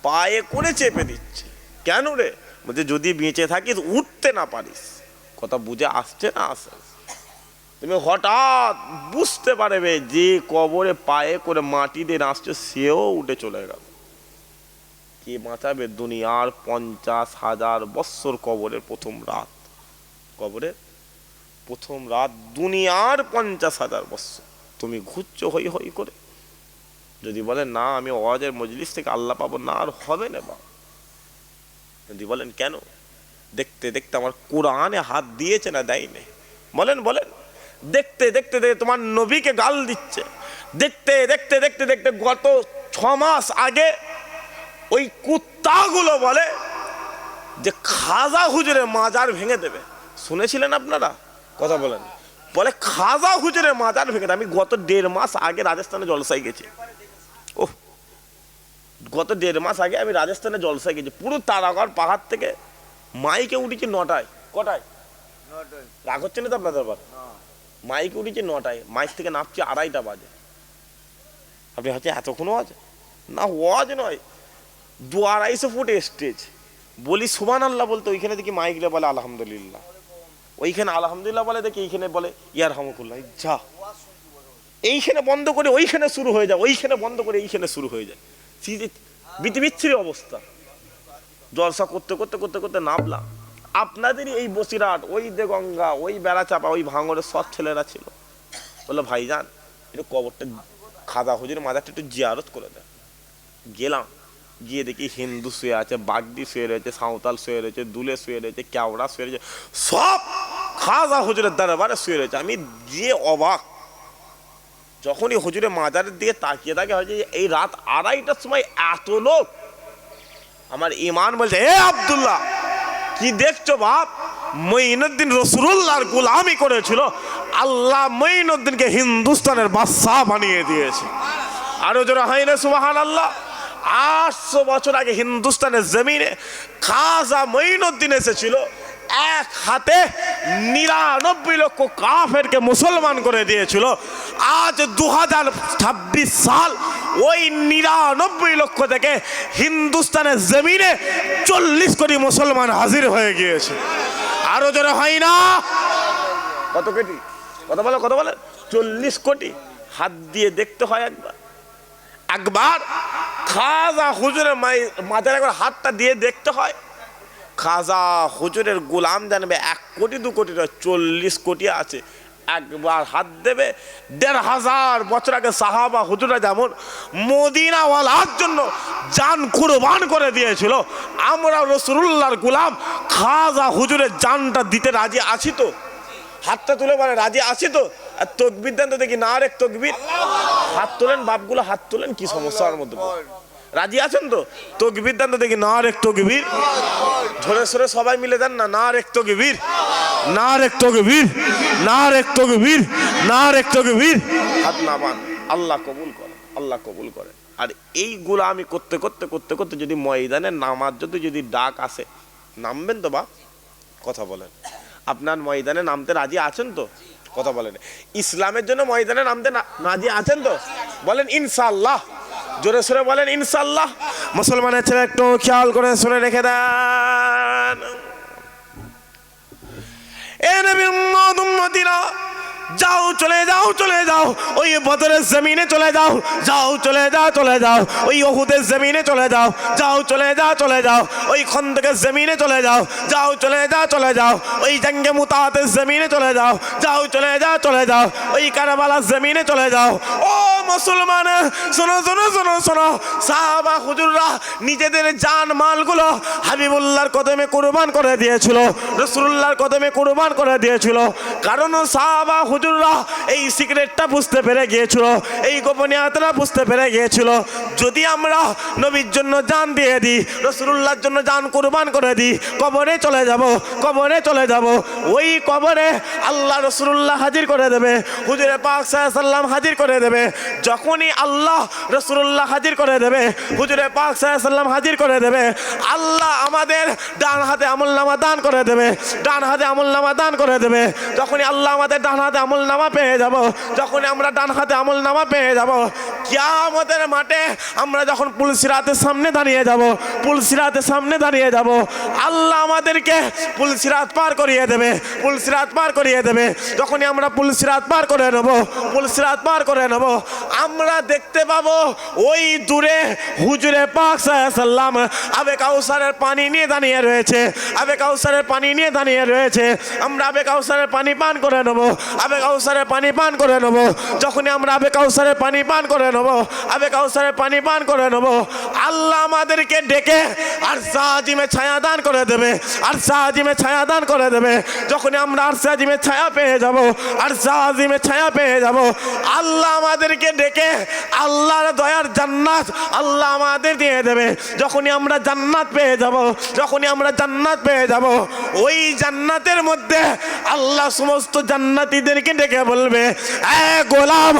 পায়ে করে চেপে দিচ্ছে। কেন রে? বলছে যদি বেঁচে থাকিস উঠতে না পারিস। কথা বুঝে আসছে না? আসে। তুমি হঠাৎ বুঝতে পারবে যে কবরে পায়ে করে মাটি দিয়ে আসছে সেও উঠে চলে গেল। কে বাঁচাবে? দুনিয়ার 50,000 বৎসর কবরের প্রথম রাত। কবরের প্রথম রাত দুনিয়ার 50,000 বৎসর। তুমি ঘুরছো হই হই করে। যদি বলেন না আমি ওয়াজের মজলিস থেকে আল্লাহ পাবো, না আর হবে না বা। যদি বলেন কেন, দেখতে দেখতে আমার কোরআনে হাত দিয়েছে না দেয়নি? বলেন বলেন। দেখতে দেখতে দেখতে তোমার নবীকে গাল দিচ্ছে। দেখতে দেখতে দেখতে দেখতে গত 6 মাস আগে ওই কুত্তাগুলো বলে যে খাজা হুজুরের মাজার ভেঙে দেবে। শুনেছিলেন আপনারা? কথা বলেন। বলে খাজা হুজুরের মাজার ভেঙে দেবে। আমি গত 1.5 মাস আগে রাজস্থানে জলসায় গেছি। ও, গত 1.5 মাস আগে আমি রাজস্থানে জলসায় গেছি। পুরো তারাগড় পাহাড় থেকে মাইকে উঠেছি 9টায়। কটায়?
9টায়।
রাগ হচ্ছে না তো আপনাদের? মাইকে উঠেছি 9টায়, মাইক থেকে নামছি 2:30 বাজে। আপনি হচ্ছে এতক্ষণও আছে না? ওয়াজ নয়, 2-250 ফুট স্টেজ। বলি সুবহানাল্লাহ বলতে, ওইখানে দেখি মাইকলে বলে আলহামদুলিল্লাহ, ওইখানে আলহামদুলিল্লাহ বলে দেখি, এইখানে বলে ইয়ারহামুকুল্লাহ। যা, এইখানে বন্ধ করে ওইখানে শুরু হয়ে যায়, ওইখানে বন্ধ করে এইখানে শুরু হয়ে যায়। বিচ্ছিরি অবস্থা। জলসা করতে করতে করতে করতে নামলাম। আপনাদেরই এই বসিরহাট, ওই দেগঙ্গা, ওই বেড়াচাপা, ওই ভাঙড়ের সব ছেলেরা ছিল। বললো ভাইজান একটু কবরটা, খাজা হুজুরের মাজারটা একটু জিয়ারত করে দেয়। গেলাম, গিয়ে দেখি হিন্দু শুয়ে আছে, বাগদি শুয়ে রয়েছে, সাঁওতাল শুয়ে রয়েছে, দুলে শুয়ে রয়েছে, কেওড়া শুয়ে রয়েছে, সব খাজা হুজুরের দরবারে শুয়ে রয়েছে। আমি গিয়ে অবাক। যখনই হুজুরের মাজারের দিকে তাকিয়ে থাকে হয়েছে এই রাত 2:30টার সময় এত লোক। আমার ইমান বলছে, এ আব্দুল্লাহ কি দেখছো বাপ? মঈনুদ্দিন রাসূলুল্লাহর গোলামি করেছিল, আল্লাহ মঈনুদ্দিনকে হিন্দুস্তানের বাদশাহ বানিয়ে দিয়েছে। আরো জোরে হয় না সুবহানাল্লাহ? 800 বছর আগে হিন্দুস্তানের জমিনে খাজা মঈনুদ্দিন এসেছিল, এক হাতে 99 লক্ষ কাফেরকে মুসলমান করে দিয়েছিল। আজ 2026 সাল, ওই 99 লক্ষ থেকে হিন্দুস্তানের জমিনে 40 কোটি মুসলমান হাজির হয়ে গিয়েছে। আরো জোরে হয় না? কত কোটি? কথা বলে কথা বলে 40 কোটি। হাত দিয়ে দেখতে হয় একবার, একবার খাজা হুজুরের মাথায় একবার হাতটা দিয়ে দেখতে হয়। খাজা হুজুরের গোলাম জানবে 1 কোটি 2 কোটি নয়, 40 কোটি আছে। একবার হাত দেবে। 1500 বছর আগে সাহাবা হুজুরা যেমন মদিনাওয়ালার জন্য জান কুরবান করে দিয়েছিল, আমরা রাসূলুল্লাহর গোলাম খাজা হুজুরের জানটা দিতে রাজি আছি তো? হাতটা তুলে বলে রাজি আছি তো? আর তকবীর দেন তো দেখি, না রে তকবীর। হাত তোলেন বাপগুলো, হাত তোলেন। কি সমস্যার মধ্যে রাজি আছেন তো? তকবীর দেন তো দেখি, না রে তকবীর। ঝরে সরে সবাই মিলে দেন না, না রে তকবীর, না রে তকবীর, না রে তকবীর, না রে তকবীর। হাত নামান। আল্লাহ কবুল করে, আল্লাহ কবুল করে। আর এই গোলামি করতে করতে করতে করতে যদি ময়দানে নামার যদি ডাক আসে, নামবেন তো বাপ? কথা বলেন। আপনার ময়দানে নামতে রাজি আছেন তো? কথা বলেন। ইসলামের জন্য ময়দানে নামতে রাজি আছেন তো? বলেন ইনশাআল্লাহ। জোরে সোরে বলেন ইনশাআল্লাহ। মুসলমানের ছেলে একটু খেয়াল করে শুনে রেখে দেন। এ নবীর উম্মতিরা, যাও চলে যাও চলে যাও, ওই বদরের জমিনে চলে যাও, যাও চলে যাও চলে যাও, ওই উহুদের জমিনে চলে যাও, যাও চলে যাও চলে যাও, ওই খন্দকের জমিনে চলে যাও, যাও চলে যাও চলে যাও, ওই জঙ্গে মুতাতের জমিনে চলে যাও, যাও চলে যাও চলে যাও, ওই কারবালার জমিনে চলে যাও। ও মুসলমান, শোনো শোনো শোনো শোনো, সাহাবা হুজুররা নিজেদের জান মালগুলো হাবিবুল্লাহর কদমে কুরবান করে দিয়েছিল, রাসূলুল্লাহর কদমে কুরবান করে দিয়েছিল। কারণ সাহাবা হুজুররা এই সিক্রেটটা বুঝতে পেরে গিয়েছিল, এই গোপনীয়তাটা বুঝতে পেরে গিয়েছিল। যদি আমরা নবীর জন্য জান দিয়ে দিই, রাসূলুল্লাহর জন্য জান কুরবান করে দিই, কবরে চলে যাব, কবরে চলে যাব। ওই কবরে আল্লাহ রাসূলুল্লাহ হাজির করে দেবে, হুজুরে পাক সাল্লাল্লাহু আলাইহি ওয়াসাল্লাম হাজির করে দেবে। যখনই আল্লাহ রাসূলুল্লাহ হাজির করে দেবে, হুজুরে পাক সাল্লাল্লাহু আলাইহি ওয়াসাল্লাম হাজির করে দেবে, আল্লাহ আমাদের ডান হাতে আমলনামা দান করে দেবে, ডান হাতে আমলনামা দান করে দেবে। যখনই আল্লাহ আমাদের ডান হাতে আমলনামা পেয়ে যাব, যখন আমরা ডান হাতে আমলনামা পেয়ে যাব, কিয়ামতের মাঠে আমরা যখন পুলসিরাতের সামনে দাঁড়িয়ে যাব, পুলসিরাতের সামনে দাঁড়িয়ে যাব, আল্লাহ আমাদেরকে পুলসিরাত পার করিয়ে দেবে, পুলসিরাত পার করিয়ে দেবে। যখনই আমরা পুলসিরাত পার করে নেব, পুলসিরাত পার করে নেব, আমরা দেখতে পাবো ওই দূরে হুজুরে পাক সাল্লাম আবে কাউসারের পানি নিয়ে দাঁড়িয়ে রয়েছে, আবে কাউসারের পানি নিয়ে দাঁড়িয়ে রয়েছে। আমরা আবে কাউসারের পানি পান করে নেবো, আবে কাউসারের পানি পান করে নেবো। যখনই আমরা আবে কাউসারের পানি পান করে নেবো, আবে কাউসারের পানি পান করে নেবো, আল্লাহ আমাদেরকে ডেকে আর সাজিমে ছায়া দান করে দেবে, আর সাজিমে ছায়া দান করে দেবে। যখনই আমরা আর সাজিমে ছায়া পেয়ে যাব, আর সাজিমে ছায়া পেয়ে যাব, আল্লাহ আমাদেরকে ডেকে আল্লাহর দয়ার জান্নাত আল্লাহ আমাদের দিয়ে দেবে। যখনই আমরা জান্নাত পেয়ে যাব, যখনই আমরা জান্নাত পেয়ে যাব, ওই জান্নাতের মধ্যে আল্লাহ সমস্ত জান্নাতীদেরকে ডেকে বলবে, এ গোলাম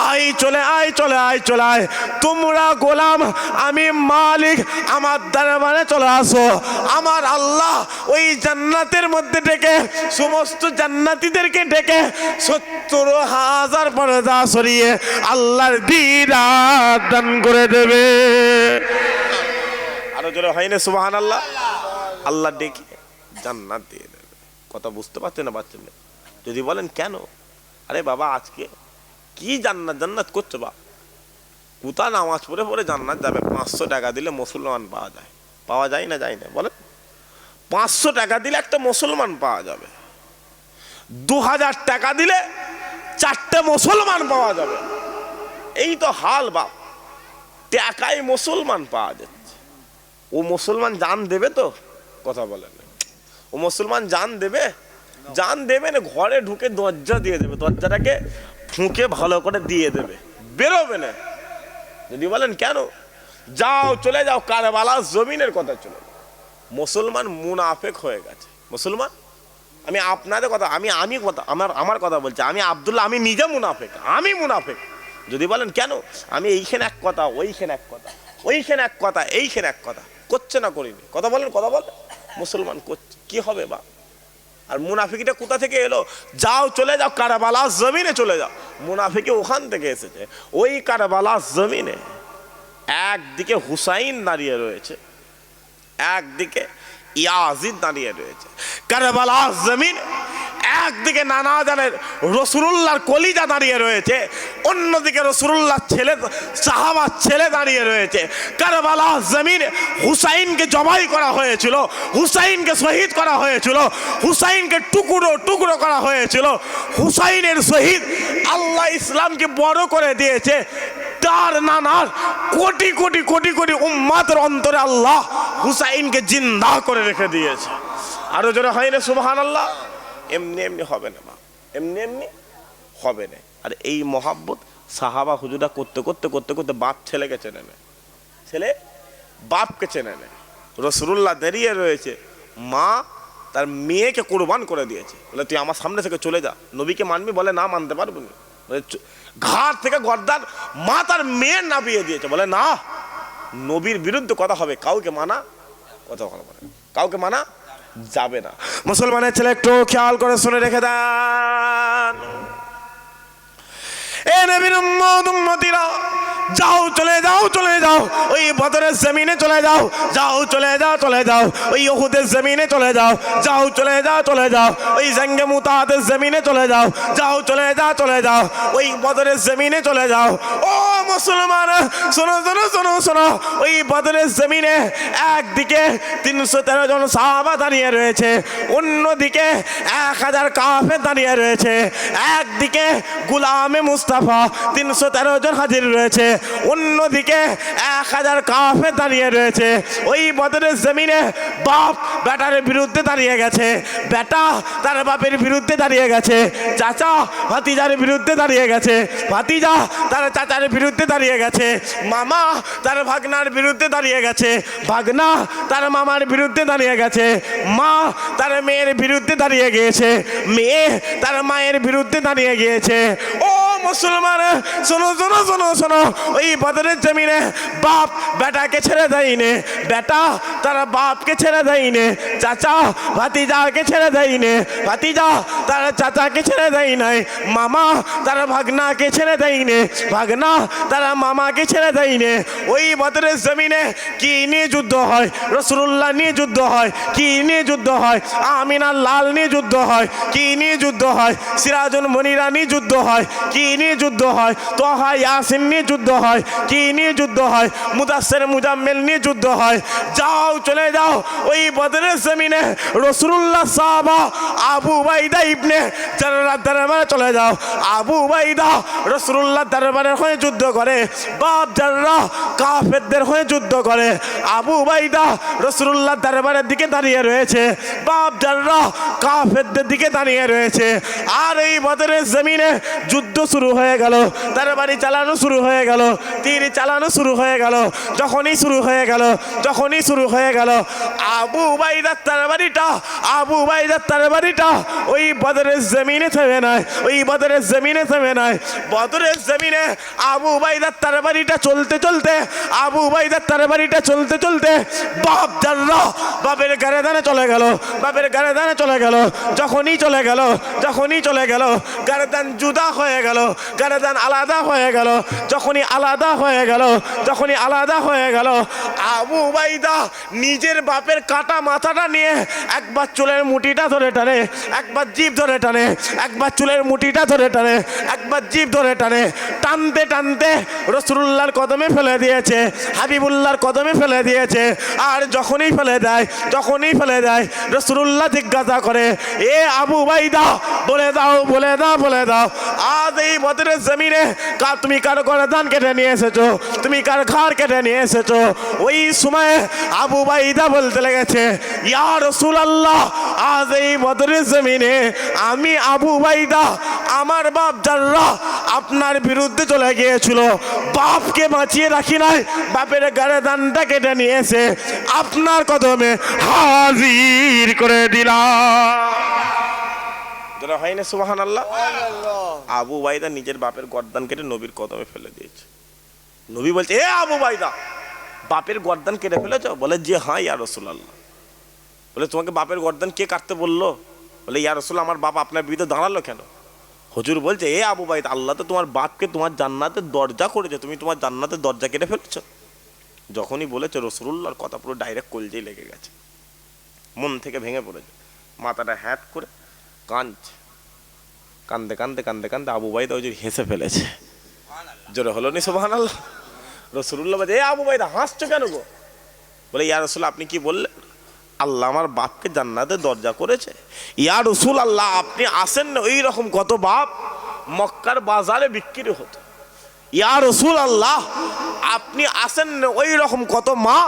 আয়, চলে আয়, চলে আয়, চলে আয়, তোমরা গোলাম, আমি মালিক, আমার দরবারে চলে আসো। আমার আল্লাহ ওই জান্নাতের মধ্যে ডেকে সমস্ত জান্নাতীদেরকে ডেকে 70,000 পর্দা সরিয়ে আল্লাহর দিদার দান করে দেবে। আরো জোরে হয় না সুবহানাল্লাহ? আল্লাহ ডেকে জান্নাত দিয়ে দেবে। কথা বুঝতে পারছেন না? পারছেন না? যদি বলেন কেন, আরে বাবা আজকে কি জান্নাত জান্নাত করছো বা, কোথা নামাজ পড়ে পড়ে জান্নাত যাবে? 500 টাকা দিলে মুসলমান পাওয়া যায়, পাওয়া যায় না? যায় না? বলেন 500 টাকা দিলে একটা মুসলমান পাওয়া যাবে, 2000 টাকা দিলে 4টে মুসলমান পাওয়া যাবে। এই তো হাল বাপ, টাকায় মুসলমান পাওয়া যাচ্ছে। ও মুসলমান জান দেবে তো? কথা বলেন, ও মুসলমান জান দেবে? জান দেবে না, ঘরে ঢুকে দরজা দিয়ে দেবে, দরজাটাকে ফুঁকে ভালো করে দিয়ে দেবে, বেরোবে না। যদি বলেন কেন, যাও চলে যাও কারবালার জমিনের কথা চলে যাও। মুসলমান মুনাফেক হয়ে গেছে। মুসলমান, আমি আপনাদের কথা, আমি কথা আমার কথা বলছি, আমি আব্দুল্লাহ, আমি নিজে মুনাফেক, আমি মুনাফেক। যদি বলেন কেন, আমি এইখানে এক কথা, ওইখানে এক কথা, ওইখানে এক কথা, এইখানে এক কথা, করছে না করিনি? কথা বলেন, কথা বলেন। মুসলমান করছে, কি হবে বা? আর মুনাফিকিটা কোথা থেকে এলো? যাও চলে যাও কারবালার জমিনে চলে যাও। মুনাফিকি ওখান থেকে এসেছে। ওই কারবালার জমিনে একদিকে হুসাইন দাঁড়িয়ে রয়েছে, একদিকে ইয়াজিদ দাঁড়িয়ে রয়েছে। কারবালার জমিন একদিকে নানা জানের রাসূলুল্লাহর কলিজা দাঁড়িয়ে রয়েছে, অন্যদিকে রাসূলুল্লাহর ছেলে, সাহাবার ছেলে দাঁড়িয়ে রয়েছে। কারবালার জমিন হুসাইনকে জবাই করা হয়েছিল, হুসাইনকে শহীদ করা হয়েছিল, হুসাইনকে টুকরো টুকরো করা হয়েছিল। হুসাইনের শহীদ আল্লাহ ইসলামকে বড় করে দিয়েছে। তার নানার কোটি কোটি কোটি কোটি উম্মাতের অন্তরে আল্লাহ হুসাইনকে জিন্দা করে রেখে দিয়েছে। আরো জোরে হয় না সুবহানাল্লাহ? এমনি এমনি হবে না, এমনি এমনি হবে না। আর এই মহাব্বত সাহাবা হুজুরা করতে করতে করতে করতে বাপ ছেলেকে চেনে নেয়, ছেলে বাপকে চেনে নেয়। রাসূলুল্লাহ দাঁড়িয়ে রয়েছে, মা তার মেয়েকে কোরবান করে দিয়েছে, বলে তুই আমার সামনে থেকে চলে যা, নবীকে মানবি? বলে না, মানতে পারবো না। ঘাট থেকে গর্দান, মা তার মেয়ের না বিয়ে দিয়েছে, বলে না, নবীর বিরুদ্ধে কথা হবে, কাউকে মানা কথা বলে, কাউকে মানা যাবে না। মুসলমানের ছেলে একটু খেয়াল করে শুনে রেখে দেন, এ নবীর উম্মত উম্মতিরা, যাও চলে যাও, চলে যাও ওই বদরের জমিনে চলে যাও, যাও চলে যাও, চলে যাও ওই উহুদের জমিনে চলে যাও, যাও চলে যাও, চলে যাও ওই জঙ্গে মুতাহাদের জমিনে চলে যাও, যাও চলে যাও, চলে যাও ওই বদরের জমিনে চলে যাও। ও মুসলমান, শোনো শোনো শোনো শোনো, ওই বদরের জমিনে একদিকে 313 জন সাহাবা দাঁড়িয়ে রয়েছে, অন্যদিকে 1000 কাফের দাঁড়িয়ে রয়েছে, একদিকে গুলামে মুস্তাফা 313 জন হাজির রয়েছে, অন্যদিকে 1000 কাফের দাঁড়িয়ে রয়েছে। ওই বদরের জমিনে বাপ বেটার বিরুদ্ধে দাঁড়িয়ে গেছে, বেটা তার বাপের বিরুদ্ধে দাঁড়িয়ে গেছে, চাচা ভাতিজার বিরুদ্ধে দাঁড়িয়ে গেছে, ভাতিজা তার চাচার বিরুদ্ধে দাঁড়িয়ে গেছে, মামা তার ভাগনার বিরুদ্ধে দাঁড়িয়ে গেছে, ভাগনা তার মামার বিরুদ্ধে দাঁড়িয়ে গেছে, মা তার মেয়ের বিরুদ্ধে দাঁড়িয়ে গিয়েছে, মেয়ে তার মায়ের বিরুদ্ধে দাঁড়িয়ে গিয়েছে। ও মুসলমান, শোনো শোনো শোনো শোনো, ওই বদরের জমিনে বাপ বেটাকে ছেড়ে দেয়নি, বেটা তার বাপকে ছেড়ে দেয়নি, চাচা ভাতিজাকে ছেড়ে দেয়নি, ভাতিজা তার চাচাকে ছেড়ে দেয় নাই, মামা তার ভাগনাকে ছেড়ে দেয়নি, ভাগনা তার মামাকে ছেড়ে দেয়নি। ওই বদরের জমিনে কি নিয়ে যুদ্ধ হয়? রাসূলুল্লাহ নিয়ে যুদ্ধ হয়। কি নিয়ে যুদ্ধ হয়? আমিনার লাল নিয়ে যুদ্ধ হয়। কি নিয়ে যুদ্ধ হয়? সিরাজুল মনিরা নিয়ে যুদ্ধ হয়। কি নিয়ে যুদ্ধ হয়, তোহা ইয়াসিন নিয়ে যুদ্ধ হয়, কি নিয়ে যুদ্ধ হয়, মুদাসসির মুজাম্মিল নিয়ে যুদ্ধ হয়। যাও চলে যাও ওই বদরের জমিনে রাসূলুল্লাহ সাহাবা আবু উবাইদা ইবনে জাররাহ দরবারে চলে যাও। আবু উবাইদা রাসূলুল্লাহ দরবারে হয়ে যুদ্ধ করে, বাপ জাররাহ কাফেরদের হয়ে যুদ্ধ করে। আবু উবাইদা রাসূলুল্লাহ দরবারের দিকে দাঁড়িয়ে রয়েছে, বাপ জাররাহ কাফেরদের দিকে দাঁড়িয়ে রয়েছে। আর এই বদরের জমিনে যুদ্ধ শুরু হয়ে গেল, তরবারি চালানো শুরু হয়ে গেল, তীর চালানো শুরু হয়ে গেল। যখনই শুরু হয়ে গেল, যখনই শুরু হয়ে গেল, আবু উবাইদার তরবারিটা ওই বদরের জমিনে থেমে নাই, ওই বদরের জমিনে থেমে নাই। বদরের জমিনে আবু উবাইদার তরবারিটা চলতে চলতে, আবু উবাইদার তরবারিটা চলতে চলতে বাপ জাররাহ বাপের গর্দানে চলে গেল, বাপের গর্দানে চলে গেল। যখনই চলে গেল, যখনই চলে গেল, গর্দান জুদা হয়ে গেল, গর্দান আলাদা হয়ে গেল। যখনই আলাদা হয়ে গেল, যখনই আলাদা হয়ে গেল, আবু উবাইদা নিজের বাপের কাটা মাথাটা নিয়ে একবার চুলের মুঠিটা ধরে টানে, একবার জিভ ধরে টানে, একবার চুলের মুঠিটা ধরে টানে, একবার জিভ ধরে টানে। টানতে টানতে রাসূলুল্লাহর কদমে ফেলে দিয়েছে, হাবিবুল্লাহর কদমে ফেলে দিয়েছে। আর যখনই ফেলে দেয়, যখনই ফেলে দেয়, রাসূলুল্লাহ জিজ্ঞাসা করে, এ আবু উবাইদা বলে দাও, বলে দাও, বলে দাও, আজ এই বদরের জমিনে তুমি কার গর্দান কেটে নিয়ে এসেছো, তুমি কার ঘাড় কেটে নিয়ে এসেছো? ওই সময় আবু উবাইদা বলতে লেগেছে, ইয়া রাসূলুল্লাহ, আজ এই বদরের জমিনে আমি আবু উবাইদা, আমার বাপ জাররাহ আপনার বিরুদ্ধে চলে গিয়েছিল, বাপকে বাঁচিয়ে রাখি নাই, বাপের গর্দানটা কেটে নিয়ে এসে আপনার কদমে হাজির করে দিলাম। যেটা হয় না সুবহানাল্লাহ। আবু উবাইদা নিজের বাপের গর্দান কেটে নবীর কদমে ফেলে দিয়েছে। নবী বলছে, এ আবু উবাইদা, বাপের গর্দান কেটে ফেলেছো? বলে, যে হ্যাঁ ইয়া রাসূলুল্লাহ। বলে, তোমাকে বাপের গর্দান কে কাটতে বললো? বলে, ইয়া রাসূলুল্লাহ, আমার বাপ আপনার বিরুদ্ধে দাঁড়ালো কেন? হুজুর বলছে, এ আবু উবাইদা, আল্লাহ তো তোমার বাপকে তোমার জান্নাতের দরজা করেছে, তুমি তোমার জান্নাতের দরজা কেটে ফেলেছো। যখনই বলেছে রাসূলুল্লাহর কথা পুরো ডাইরেক্ট কলজেই লেগে গেছে, মন থেকে ভেঙে পড়েছে, মাথাটা হ্যাট করে কাঁদছে। কান্দে কান্দে কান্দে কান্দে আবু উবাইদা ওই যে হেসে ফেলেছে। জোরে হলো নি সুবহানাল্লাহ। রাসূলুল্লাহ বলে, এ আবু উবাইদা, হাসছো কেন গো? বলে, ইয়া রাসূলুল্লাহ, আপনি কি বললেন? আল্লাহ আমার বাপকে জান্নাতের দরজা করেছে। ইয়া রাসূলুল্লাহ, আপনি আসেন না, ওই রকম কত বাপ মক্কার বাজারে বিক্রি হতো। ইয়া রাসূলুল্লাহ, আপনি আসেন না, ওই রকম কত মা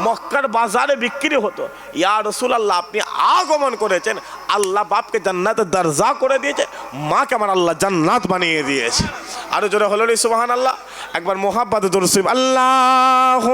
মক্কার বাজারে বিক্রি হতো। ইয়া রাসূলুল্লাহ, আপনি আগমন করেছেন, আল্লাহ বাপকে জান্নাতের দরজা করে দিয়েছে, মাকে আমার আল্লাহ জান্নাত বানিয়ে দিয়েছে। আরো জোরে হলো রে সুবহানাল্লাহ। একবার মুহাব্বতে দরুদ শরীফ, আল্লাহু